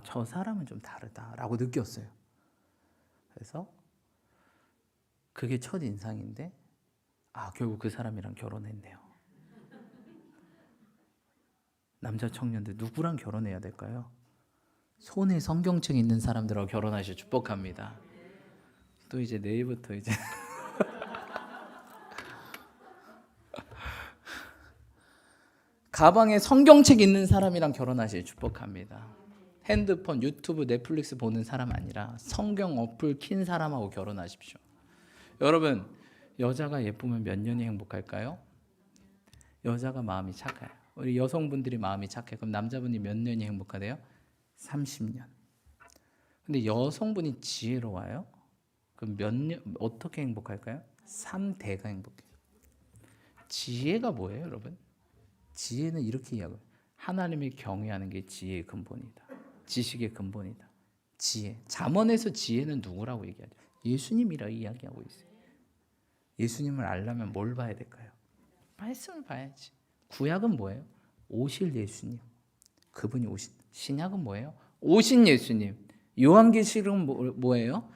저 사람은 좀 다르다라고 느꼈어요. 그래서 그게 첫 인상인데 결국 그 사람이랑 결혼했네요. 남자 청년들 누구랑 결혼해야 될까요? 손에 성경책 있는 사람들하고 결혼하시길 축복합니다. 또 이제 내일부터 이제 가방에 성경책 있는 사람이랑 결혼하시길 축복합니다. 핸드폰, 유튜브, 넷플릭스 보는 사람 아니라 성경 어플 킨 사람하고 결혼하십시오. 여러분, 여자가 예쁘면 몇 년이 행복할까요? 여자가 마음이 착해요. 우리 여성분들이 마음이 착해. 그럼 남자분이 몇 년이 행복하대요? 30년. 근데 여성분이 지혜로워요? 그럼 몇 년, 어떻게 행복할까요? 3대가 행복해요. 지혜가 뭐예요, 여러분? 지혜는 이렇게 이야기해요. 하나님을 경외하는 게 지혜의 근본이다. 지식의 근본이다. 지혜. 잠언에서 지혜는 누구라고 얘기하죠? 예수님이라 이야기하고 있어요. 예수님을 알려면 뭘 봐야 될까요? 말씀을 봐야지. 구약은 뭐예요? 오실 예수님. 그분이 오신. 신약은 뭐예요? 오신 예수님. 요한계시록은 뭐예요?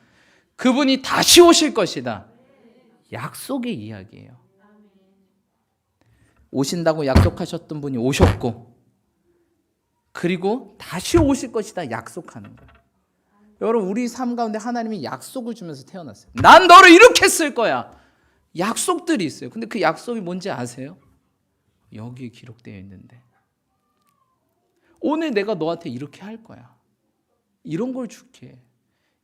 그분이 다시 오실 것이다. 약속의 이야기예요. 오신다고 약속하셨던 분이 오셨고, 그리고 다시 오실 것이다 약속하는 거예요. 여러분, 우리 삶 가운데 하나님이 약속을 주면서 태어났어요. 난 너를 이렇게 쓸 거야. 약속들이 있어요. 근데 그 약속이 뭔지 아세요? 여기에 기록되어 있는데, 오늘 내가 너한테 이렇게 할 거야. 이런 걸 줄게.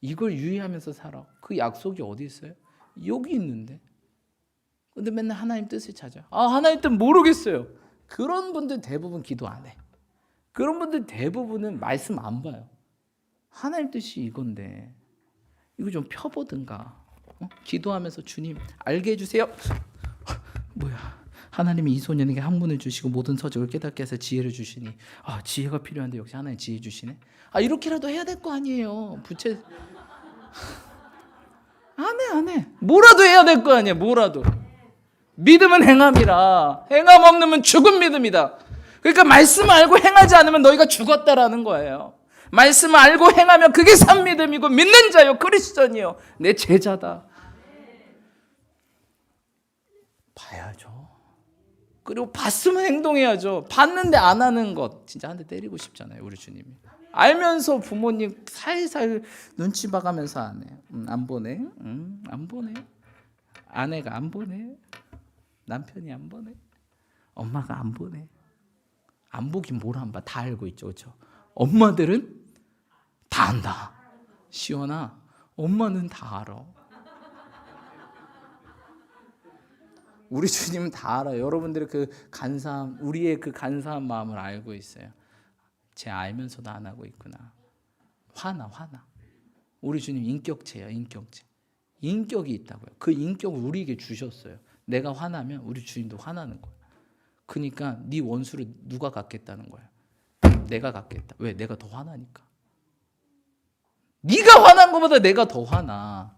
이걸 유의하면서 살아. 그 약속이 어디 있어요? 여기 있는데. 근데 맨날 하나님 뜻을 찾아요. 하나님 뜻 모르겠어요. 그런 분들 대부분 기도 안 해. 그런 분들 대부분은 말씀 안 봐요. 하나님 뜻이 이건데 이거 좀 펴보든가. 기도하면서 주님 알게 해주세요. 뭐야? 하나님이 이 소년에게 학문을 주시고 모든 서적을 깨닫게 해서 지혜를 주시니 지혜가 필요한데 역시 하나님 지혜 주시네. 이렇게라도 해야 될 거 아니에요. 부채 안 해. 뭐라도 해야 될 거 아니에요. 뭐라도. 믿음은 행함이라. 행함 없으면 죽은 믿음이다. 그러니까 말씀 알고 행하지 않으면 너희가 죽었다라는 거예요. 말씀 알고 행하면 그게 산 믿음이고 믿는 자요 그리스도니요 내 제자다. 봐야죠. 그리고 봤으면 행동해야죠. 봤는데 안 하는 것 진짜 한 대 때리고 싶잖아요. 우리 주님이. 알면서 부모님 살살 눈치 봐가면서 안 해. 안 보네. 안 보네. 아내가 안 보네. 남편이 안 보네. 엄마가 안 보네. 안 보긴 뭘 안 봐. 다 알고 있죠. 그렇죠? 엄마들은 다 안다. 시원아, 엄마는 다 알아. 우리 주님은 다 알아요. 여러분들의 그 간사함, 우리의 그 간사한 마음을 알고 있어요. 쟤 알면서도 안 하고 있구나. 화나. 우리 주님 인격체예요. 인격이 있다고요. 그 인격을 우리에게 주셨어요. 내가 화나면 우리 주님도 화나는 거예요. 그러니까 네 원수를 누가 갚겠다는 거야? 내가 갚겠다. 왜? 내가 더 화나니까. 네가 화난 것보다 내가 더 화나.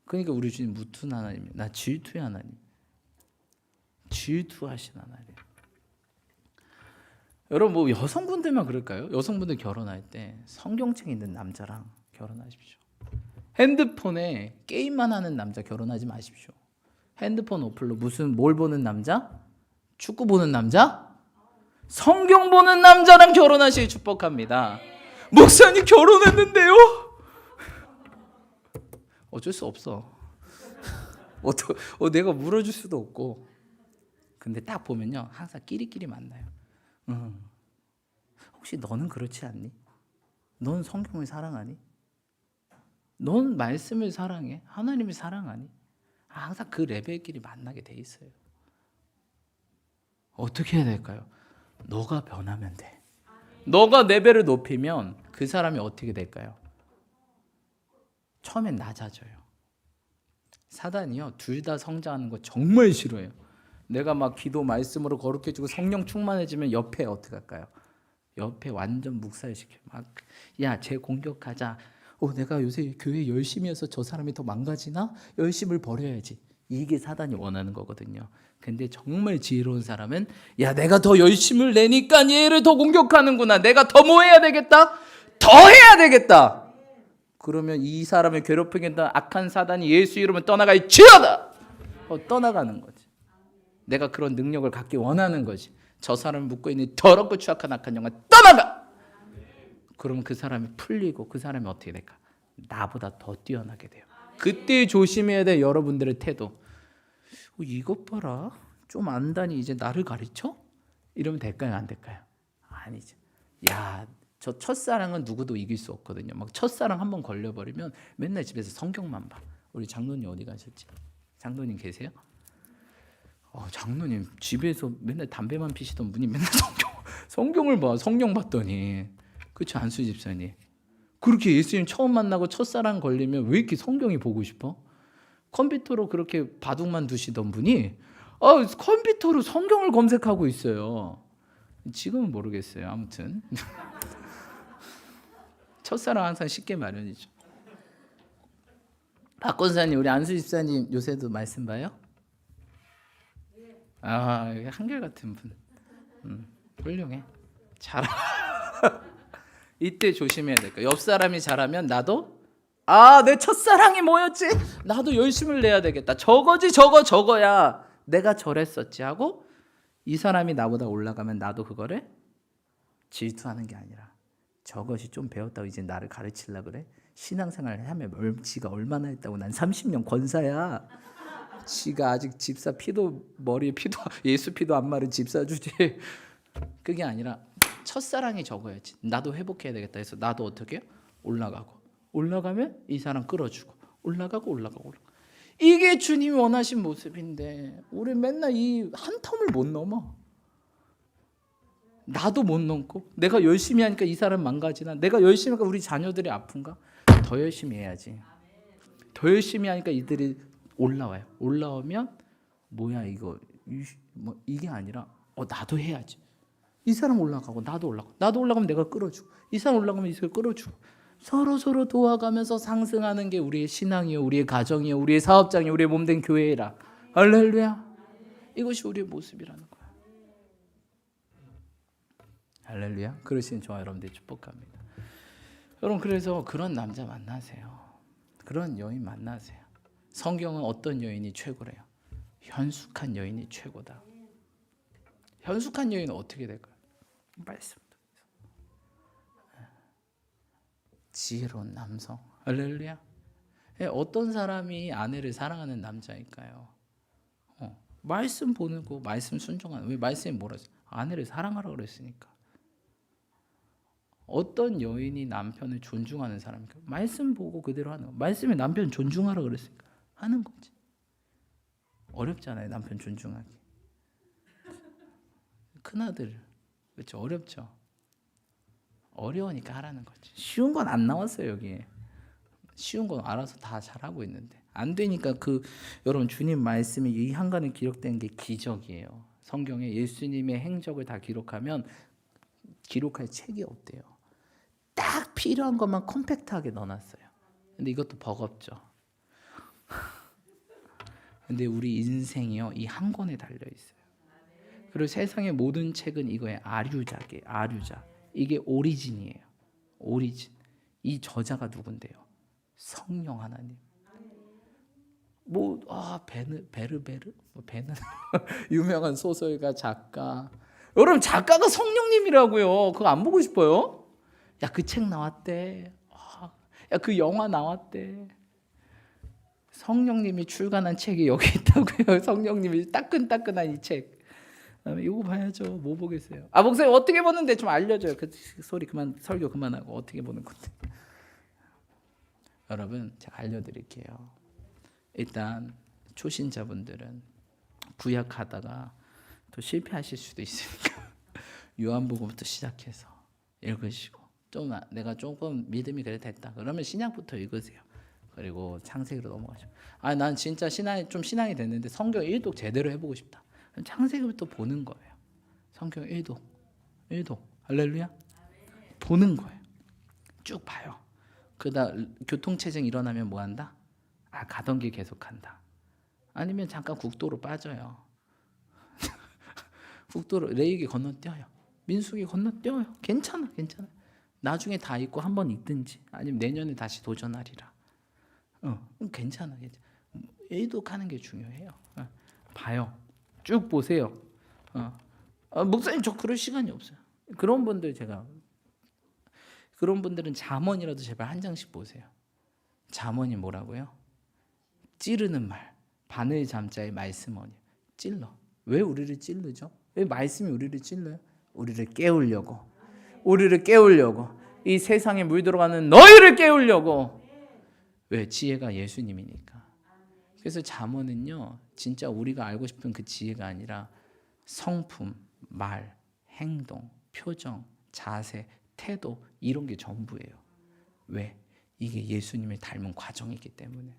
그러니까 우리 주님 무툰 하나님이에요. 나 질투의 하나님. 질투하신 하나님. 여러분 여성분들만 그럴까요? 여성분들 결혼할 때 성경책 있는 남자랑 결혼하십시오. 핸드폰에 게임만 하는 남자 결혼하지 마십시오. 핸드폰 어플로 뭘 보는 남자? 축구 보는 남자? 성경 보는 남자랑 결혼하시길 축복합니다. 목사님 결혼했는데요? 어쩔 수 없어. 내가 물어줄 수도 없고. 근데 딱 보면요 항상 끼리끼리 만나요. 혹시 너는 그렇지 않니? 넌 성경을 사랑하니? 넌 말씀을 사랑해? 하나님을 사랑하니? 항상 그 레벨끼리 만나게 돼 있어요. 어떻게 해야 될까요? 너가 변하면 돼. 너가 레벨을 높이면 그 사람이 어떻게 될까요? 처음엔 낮아져요. 사단이요, 둘 다 성장하는 거 정말 싫어해요. 내가 막 기도 말씀으로 거룩해지고 성령 충만해지면 옆에 어떻게 할까요? 옆에 완전 묵살시켜. 막 야, 쟤 공격하자. 내가 요새 교회 열심히 해서 저 사람이 더 망가지나? 열심을 버려야지. 이게 사단이 원하는 거거든요. 근데 정말 지혜로운 사람은 야, 내가 더 열심을 내니까 얘를 더 공격하는구나. 내가 더 뭐 해야 되겠다? 더 해야 되겠다. 그러면 이 사람을 괴롭히겠다 악한 사단이 예수 이름을 떠나갈지어다. 떠나가는 거지. 내가 그런 능력을 갖기 원하는 거지. 저 사람을 묶고 있는 더럽고 추악한 악한 영혼 떠나가. 그러면 그 사람이 풀리고 그 사람이 어떻게 될까? 나보다 더 뛰어나게 돼요. 그때 조심해야 돼. 여러분들의 태도. 이것 봐라, 좀 안다니 이제 나를 가르쳐? 이러면 될까요? 안 될까요? 아니죠. 야, 저 첫사랑은 누구도 이길 수 없거든요. 막 첫사랑 한번 걸려버리면 맨날 집에서 성경만 봐. 우리 장로님 어디 가셨지? 장로님 계세요? 장로님 집에서 맨날 담배만 피시던 분이 맨날 성경을 봐. 성경 봤더니. 그렇지, 안수 집사님? 그렇게 예수님 처음 만나고 첫사랑 걸리면 왜 이렇게 성경이 보고 싶어? 컴퓨터로 그렇게 바둑만 두시던 분이 컴퓨터로 성경을 검색하고 있어요. 지금은 모르겠어요. 아무튼 첫사랑 항상 쉽게 마련이죠. 박권사님, 우리 안수 집사님 요새도 말씀 봐요? 한결같은 분. 훌륭해. 잘. 이때 조심해야 될까? 옆 사람이 잘하면 나도 내 첫사랑이 뭐였지? 나도 열심을 내야 되겠다. 저거야. 내가 저랬었지 하고 이 사람이 나보다 올라가면 나도 그거를 질투하는 게 아니라 저것이 좀 배웠다고 이제 나를 가르치려고 그래? 신앙생활 하면 지가 얼마나 했다고. 난 30년 권사야. 지가 아직 집사 피도 머리에 피도 예수 피도 안 마른 집사주지. 그게 아니라 첫사랑이 저거였지. 나도 회복해야 되겠다 해서 나도 어떻게 해요? 올라가면 이 사람 끌어주고 올라가고. 이게 주님이 원하신 모습인데 우리 맨날 이 한 텀을 못 넘어. 나도 못 넘고 내가 열심히 하니까 이 사람 망가지나, 내가 열심히 하니까 우리 자녀들이 아픈가? 더 열심히 해야지. 더 열심히 하니까 이들이 올라와요. 올라오면 뭐야 이거 이게 아니라 나도 해야지. 이 사람 올라가고 나도 올라가면 내가 끌어주고 이 사람 올라가면 이 사람 끌어주고 서로 도와가면서 상승하는 게 우리의 신앙이요, 우리의 가정이요, 우리의 사업장이요, 우리의 몸된 교회라. 할렐루야. 이것이 우리의 모습이라는 거야. 할렐루야. 그러시는 저와 여러분들 축복합니다. 여러분, 그래서 그런 남자 만나세요. 그런 여인 만나세요. 성경은 어떤 여인이 최고래요? 현숙한 여인이 최고다. 현숙한 여인은 어떻게 될까요? 말씀. 지혜로운 남성. 할렐루야. 어떤 사람이 아내를 사랑하는 남자일까요? 말씀 보는 거, 말씀 순종하는. 왜 말씀이 뭐라 했어요? 아내를 사랑하라 그랬으니까. 어떤 여인이 남편을 존중하는 사람일까요? 말씀 보고 그대로 하는 거. 말씀에 남편 존중하라 그랬으니까 하는 거지. 어렵잖아요, 남편 존중하기. 큰아들, 그렇죠? 어렵죠. 어려우니까 하라는 거지. 쉬운 건 안 나왔어요, 여기에. 쉬운 건 알아서 다 잘하고 있는데 안 되니까 여러분, 주님 말씀이 이 한간에 기록된 게 기적이에요. 성경에 예수님의 행적을 다 기록하면 기록할 책이 없대요. 딱 필요한 것만 컴팩트하게 넣어놨어요. 근데 이것도 버겁죠. 근데 우리 인생이요, 이 한 권에 달려 있어요. 그리고 세상의 모든 책은 이거에 아류자. 이게 오리진이에요. 오리진. 이 저자가 누군데요? 성령 하나님. 베르베르? 베는 유명한 소설가, 작가. 여러분, 작가가 성령님이라고요. 그거 안 보고 싶어요? 야, 그 책 나왔대. 야, 그 영화 나왔대. 성령님이 출간한 책이 여기 있다고요. 성령님이 따끈따끈한 이 책. 이거 봐야죠. 뭐 보겠어요? 목사님 어떻게 보는데 좀 알려줘요. 그 소리 그만, 설교 그만하고 어떻게 보는 건데. 여러분, 제가 알려드릴게요. 일단 초신자분들은 구약하다가 또 실패하실 수도 있으니까 요한복음부터 시작해서 읽으시고 좀 내가 조금 믿음이 그래 됐다 그러면 신약부터 읽으세요. 그리고 창세기로 넘어가죠. 난 진짜 신앙이 됐는데 성경 1독 제대로 해보고 싶다. 그럼 창세기부터 보는 거예요. 성경 1독 할렐루야. 보는 거예요. 쭉 봐요. 그러다 교통체증 일어나면 뭐 한다? 가던 길 계속 간다. 아니면 잠깐 국도로 빠져요. 국도로 레이기 건너뛰어요. 민수기 건너뛰어요. 괜찮아. 나중에 다 읽고 한 번 읽든지 아니면 내년에 다시 도전하리라. 괜찮아. 일독하는 게 중요해요. 봐요. 쭉 보세요. 목사님 저 그럴 시간이 없어요. 그런 분들은 잠언이라도 제발 한 장씩 보세요. 잠언이 뭐라고요? 찌르는 말. 바늘 잠자의 말씀언이 찔러. 왜 우리를 찌르죠? 왜 말씀이 우리를 찔러요? 우리를 깨우려고. 이 세상에 물들어가는 너희를 깨우려고. 왜? 지혜가 예수님이니까. 그래서 잠언은요, 진짜 우리가 알고 싶은 그 지혜가 아니라 성품, 말, 행동, 표정, 자세, 태도 이런 게 전부예요. 왜? 이게 예수님을 닮은 과정이기 때문에.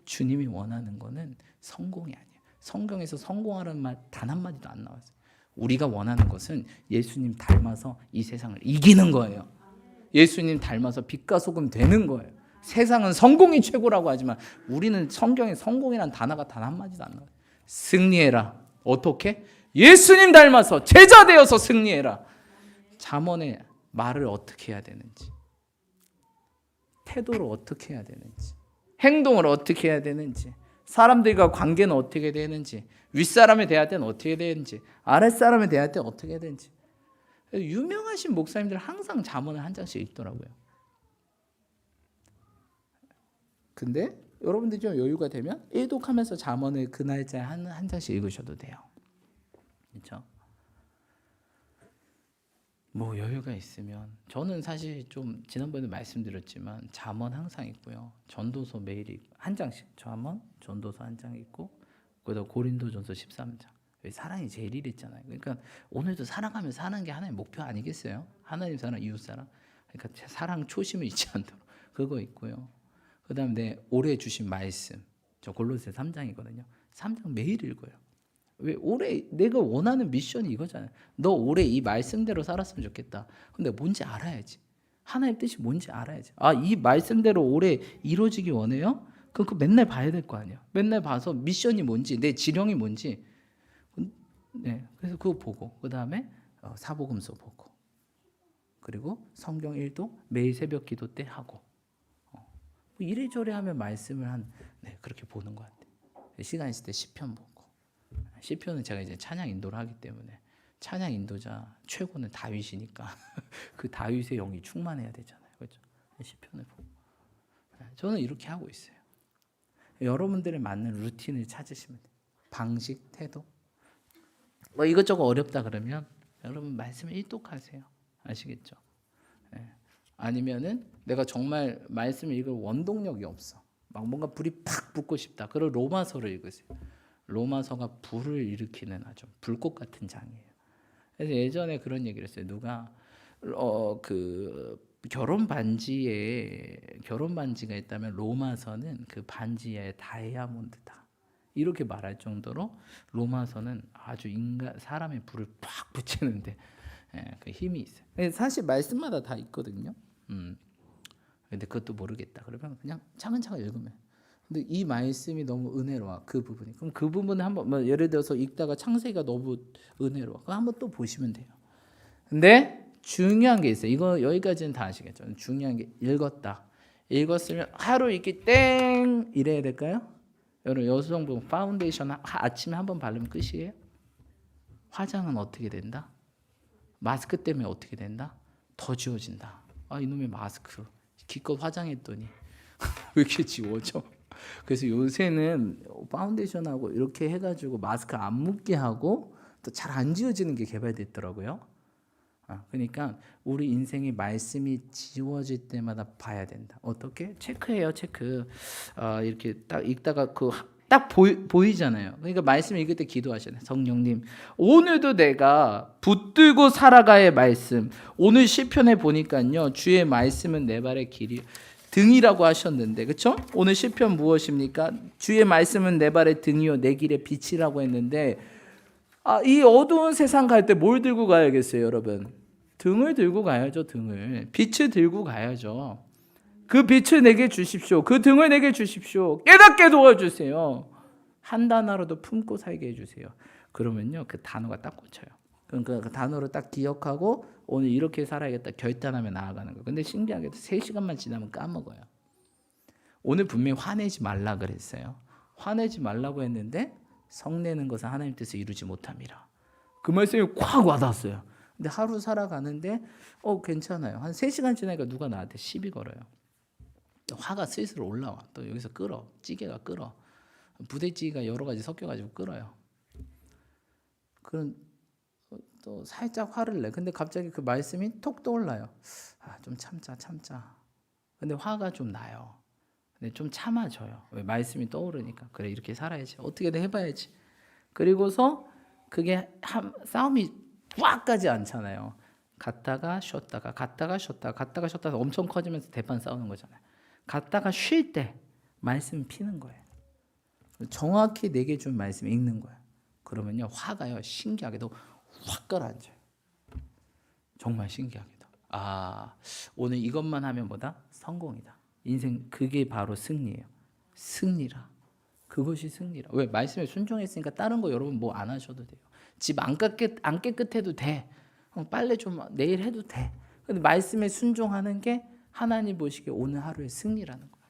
주님이 원하는 거는 성공이 아니에요. 성경에서 성공하라는 말 단 한마디도 안 나왔어요. 우리가 원하는 것은 예수님 닮아서 이 세상을 이기는 거예요. 예수님 닮아서 빛과 소금 되는 거예요. 세상은 성공이 최고라고 하지만 우리는 성경에 성공이라는 단어가 단 한마디도 안 나와요. 승리해라. 어떻게? 예수님 닮아서 제자 되어서 승리해라. 잠언의 말을 어떻게 해야 되는지, 태도를 어떻게 해야 되는지, 행동을 어떻게 해야 되는지, 사람들과 관계는 어떻게 되는지, 윗사람에 대할 때는 어떻게 되는지, 아랫사람에 대할 때는 어떻게 되는지. 유명하신 목사님들 항상 잠언을 한 장씩 읽더라고요. 근데 여러분들이 좀 여유가 되면 일독하면서 잠언을 그 날짜에 한 장씩 읽으셔도 돼요. 그렇죠? 뭐 여유가 있으면 저는 사실 좀 지난번에 말씀드렸지만 잠언 항상 읽고요. 전도서 매일 한 장씩 잠언, 전도서 한 장 읽고 그다음 고린도전서 13장. 사랑이 제일 일있잖아요. 그러니까 오늘도 사랑하면 사는 게 하나의 목표 아니겠어요? 하나님 사랑, 이웃 사랑. 그러니까 사랑 초심을 잊지 않도록 그거 있고요. 그다음 내 올해 주신 말씀. 저 골로새 3장이거든요. 3장 매일 읽어요. 왜? 올해 내가 원하는 미션이 이거잖아요. 너 올해 이 말씀대로 살았으면 좋겠다. 근데 뭔지 알아야지. 하나님 뜻이 뭔지 알아야지. 이 말씀대로 올해 이루어지기 원해요? 그럼 그거 맨날 봐야 될 거 아니에요. 맨날 봐서 미션이 뭔지, 내 지령이 뭔지. 네, 그래서 그거 보고 그 다음에 사복음서 보고 그리고 성경 1도 매일 새벽 기도 때 하고 이래저래 하면 말씀을 그렇게 보는 것 같아요. 시간 있을 때 시편 보고. 시편은 제가 이제 찬양 인도를 하기 때문에 찬양 인도자 최고는 다윗이니까 그 다윗의 영이 충만해야 되잖아요. 그렇죠? 시편을 보고. 저는 이렇게 하고 있어요. 여러분들의 맞는 루틴을 찾으시면 돼요. 방식, 태도. 이것저것 어렵다 그러면 여러분 말씀을 일독하세요. 아시겠죠? 아니면은 내가 정말 말씀을 읽을 원동력이 없어. 막 뭔가 불이 팍 붙고 싶다. 그럼 로마서를 읽으세요. 로마서가 불을 일으키는 아주 불꽃 같은 장이에요. 그래서 예전에 그런 얘기를 했어요. 누가 그 결혼 반지가 있다면 로마서는 그 반지의 다이아몬드다. 이렇게 말할 정도로 로마서는 아주 사람의 불을 팍 붙이는데 그 힘이 있어요. 사실 말씀마다 다 있거든요. 근데 그것도 모르겠다. 그러면 그냥 차근차근 읽으면. 근데 이 말씀이 너무 은혜로워. 그 부분이. 그럼 그 부분을 한번 예를 들어서 읽다가 창세기가 너무 은혜로워. 그럼 한번 또 보시면 돼요. 근데 중요한 게 있어요. 이거 여기까지는 다 아시겠죠. 중요한 게 읽었으면 하루 읽기 땡 이래야 될까요? 여러분 여성분 파운데이션 아침에 한번 바르면 끝이에요? 화장은 어떻게 된다? 마스크 때문에 어떻게 된다? 더 지워진다. 이놈의 마스크 기껏 화장했더니 왜 이렇게 지워져? 그래서 요새는 파운데이션하고 이렇게 해가지고 마스크 안 묻게 하고 또 잘 안 지워지는 게 개발됐더라고요. 그러니까 우리 인생의 말씀이 지워질 때마다 봐야 된다. 어떻게? 체크해요, 체크. 이렇게 딱 읽다가 그 딱 보이잖아요. 그러니까 말씀 읽을 때 기도하셔야 돼요. 성령님, 오늘도 내가 붙들고 살아가의 말씀. 오늘 시편에 보니까요, 주의 말씀은 내 발의 길이 등이라고 하셨는데, 그렇죠? 오늘 시편 무엇입니까? 주의 말씀은 내 발의 등이요 내 길의 빛이라고 했는데, 이 어두운 세상 갈 때 뭘 들고 가야겠어요, 여러분? 등을 들고 가야죠. 등을. 빛을 들고 가야죠. 그 빛을 내게 주십시오. 그 등을 내게 주십시오. 깨닫게 도와주세요. 한 단어라도 품고 살게 해주세요. 그러면요, 그 단어가 딱 꽂혀요. 그러니까 그 단어를 딱 기억하고 오늘 이렇게 살아야겠다 결단하며 나아가는 거예요. 근데 신기하게도 3시간만 지나면 까먹어요. 오늘 분명히 화내지 말라 그랬어요. 화내지 말라고 했는데 성내는 것은 하나님 뜻을 이루지 못함이라. 그 말씀이 콱 와닿았어요. 근데 하루 살아가는데 괜찮아요. 한 3시간 지나니까 누가 나한테 시비 걸어요. 화가 슬슬 올라와. 또 여기서 끓어. 찌개가 끓어. 부대찌개가 여러 가지 섞여가지고 끓어요. 그럼 또 살짝 화를 내. 근데 갑자기 그 말씀이 톡 떠올라요. 좀 참자. 근데 화가 좀 나요. 근데 좀 참아줘요. 왜? 말씀이 떠오르니까. 그래, 이렇게 살아야지. 어떻게든 해봐야지. 그리고서 그게 싸움이 꽉 가지 않잖아요. 갔다가 쉬었다가 엄청 커지면서 대판 싸우는 거잖아요. 갔다가 쉴 때 말씀 피는 거예요. 정확히 내게 준 말씀 읽는 거예요. 그러면요, 화가요 신기하게도 확 가라앉아요. 정말 신기하게도. 오늘 이것만 하면 뭐다? 성공이다. 인생 그게 바로 승리예요. 승리라. 그것이 승리라. 왜? 말씀에 순종했으니까 다른 거 여러분 뭐 안 하셔도 돼요. 집 안 깨끗해도 돼. 빨래 좀 내일 해도 돼. 근데 말씀에 순종하는 게 하나님 보시기에 오늘 하루의 승리라는 거예요.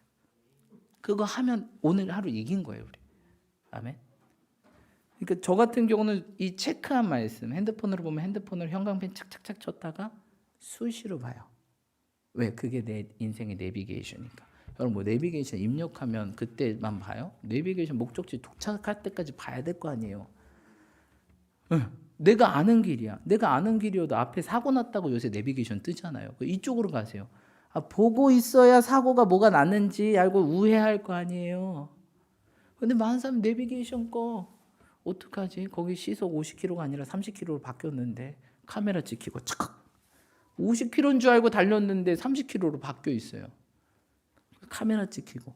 그거 하면 오늘 하루 이긴 거예요, 우리. 아멘. 그러니까 저 같은 경우는 이 체크한 말씀, 핸드폰으로 보면 핸드폰으로 형광펜 착착착 쳤다가 수시로 봐요. 왜? 그게 내 인생의 내비게이션이니까. 여러분 뭐 내비게이션 입력하면 그때만 봐요? 내비게이션 목적지 도착할 때까지 봐야 될 거 아니에요. 내가 아는 길이야. 내가 아는 길이어도 앞에 사고 났다고 요새 내비게이션 뜨잖아요. 이쪽으로 가세요. 보고 있어야 사고가 뭐가 났는지 알고 우회할 거 아니에요. 근데 많은 사람 내비게이션 꺼. 어떡하지? 거기 시속 50km가 아니라 30km로 바뀌었는데 카메라 찍히고 착 50km인 줄 알고 달렸는데 30km로 바뀌어 있어요. 카메라 찍히고.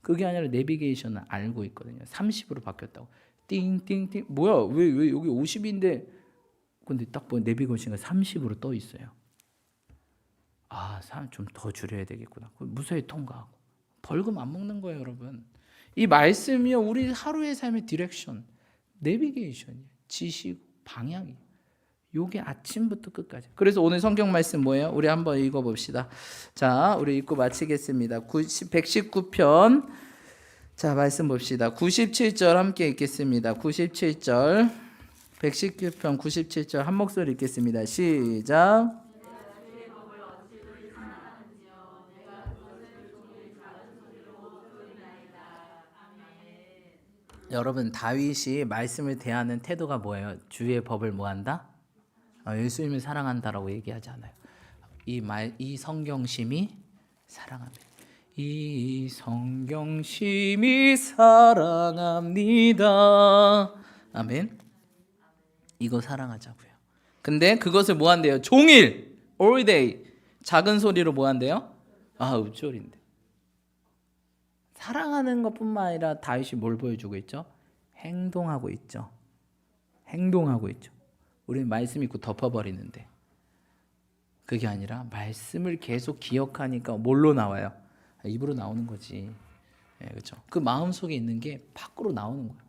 그게 아니라 내비게이션은 알고 있거든요. 30으로 바뀌었다고. 띵띵띵. 뭐야? 왜 여기 50인데 근데 딱 보면 내비게이션이 30으로 떠 있어요. 사람 좀 더 줄여야 되겠구나. 무사히 통과하고. 벌금 안 먹는 거예요, 여러분. 이 말씀이요, 우리 하루의 삶의 디렉션, 내비게이션이에요. 지시고 방향이에요. 요게 아침부터 끝까지. 그래서 오늘 성경 말씀 뭐예요? 우리 한번 읽어봅시다. 자, 우리 읽고 마치겠습니다. 119편. 자, 말씀 봅시다. 97절 함께 읽겠습니다. 97절. 119편 97절 한 목소리 읽겠습니다. 시작. 여러분, 다윗이 말씀을 대하는 태도가 뭐예요? 주의 법을 뭐한다? 예수님을 사랑한다라고 얘기하잖아요. 이 성경심이 사랑합니다. 이 성경심이 사랑합니다. 아멘. 이거 사랑하자고요. 근데 그것을 뭐 한대요? 종일, all day, 작은 소리로 뭐 한대요? 읊조린대. 사랑하는 것뿐만 아니라 다윗이 뭘 보여주고 있죠? 행동하고 있죠. 우리는 말씀 읽고 덮어버리는데 그게 아니라 말씀을 계속 기억하니까 뭘로 나와요? 입으로 나오는 거지. 그렇죠? 그 마음속에 있는 게 밖으로 나오는 거예요.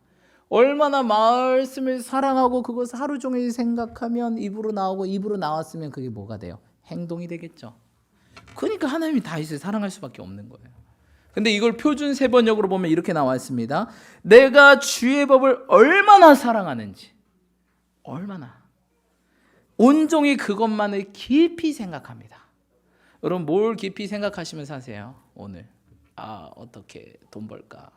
얼마나 말씀을 사랑하고 그것을 하루 종일 생각하면 입으로 나오고 입으로 나왔으면 그게 뭐가 돼요? 행동이 되겠죠. 그러니까 하나님이 다윗을 사랑할 수밖에 없는 거예요. 근데 이걸 표준 세번역으로 보면 이렇게 나와 있습니다. 내가 주의 법을 얼마나 사랑하는지. 얼마나. 온종일 그것만을 깊이 생각합니다. 여러분 뭘 깊이 생각하시면 사세요? 오늘. 어떻게 돈 벌까?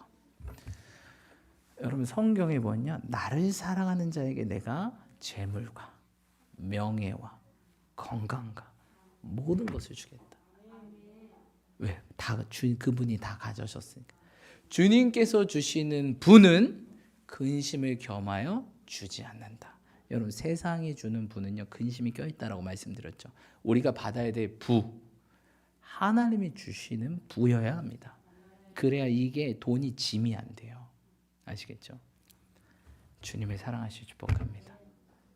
여러분 성경에 뭐냐? 나를 사랑하는 자에게 내가 재물과 명예와 건강과 모든 것을 주겠다. 왜? 그분이 다 가져셨으니까. 주님께서 주시는 부는 근심을 겸하여 주지 않는다. 여러분, 세상이 주는 부는요, 근심이 껴있다라고 말씀드렸죠. 우리가 받아야 될 부, 하나님이 주시는 부여야 합니다. 그래야 이게 돈이 짐이 안 돼요. 아시겠죠? 주님을 사랑하시고 축복합니다.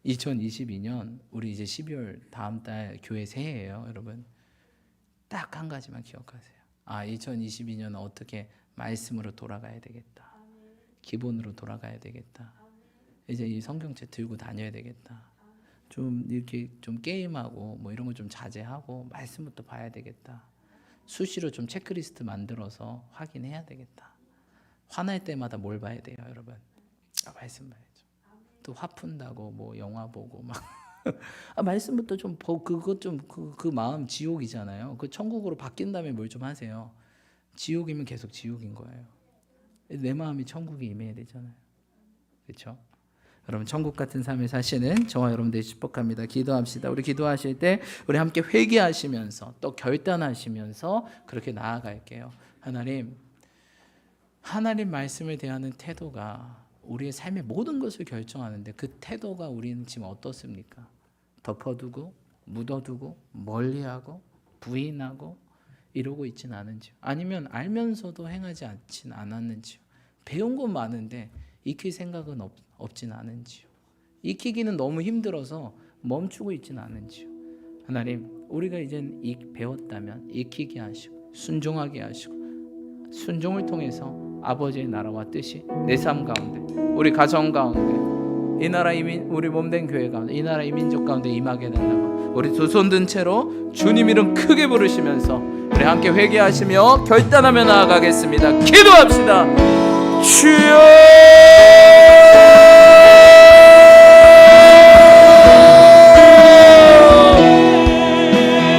2022년 우리 이제 12월 다음 달 교회 새해예요, 여러분. 딱 한 가지만 기억하세요. 2022년은 어떻게 말씀으로 돌아가야 되겠다. 기본으로 돌아가야 되겠다. 이제 이 성경책 들고 다녀야 되겠다. 좀 이렇게 좀 게임하고 뭐 이런 거 좀 자제하고 말씀부터 봐야 되겠다. 수시로 좀 체크리스트 만들어서 확인해야 되겠다. 화날 때마다 뭘 봐야 돼요, 여러분? 말씀 봐야죠. 또 화 푼다고 뭐 영화 보고 막 말씀부터 좀 그것 좀 그 마음 지옥이잖아요. 그 천국으로 바뀐 다음에 뭘 좀 하세요. 지옥이면 계속 지옥인 거예요. 내 마음이 천국에 임해야 되잖아요. 그렇죠? 여러분, 천국 같은 삶을 사시는 저와 여러분들이 축복합니다. 기도합시다. 우리 기도하실 때 우리 함께 회개하시면서 또 결단하시면서 그렇게 나아갈게요. 하나님 말씀을 대하는 태도가 우리의 삶의 모든 것을 결정하는데 그 태도가 우리는 지금 어떻습니까? 덮어두고 묻어두고 멀리하고 부인하고 이러고 있지는 않은지요? 아니면 알면서도 행하지 않진 않았는지요? 배운 건 많은데 익힐 생각은 없진 않은지요? 익히기는 너무 힘들어서 멈추고 있지는 않은지요? 하나님, 우리가 이젠 배웠다면 익히게 하시고 순종하게 하시고 순종을 통해서 아버지의 나라와 뜻이 내 삶 가운데, 우리 가정 가운데, 이 나라 이민, 우리 몸된 교회 가운데, 이 나라 이민족 가운데 임하게 달라고 우리 두 손 든 채로 주님 이름 크게 부르시면서 우리 함께 회개하시며 결단하며 나아가겠습니다. 기도합시다. 주여!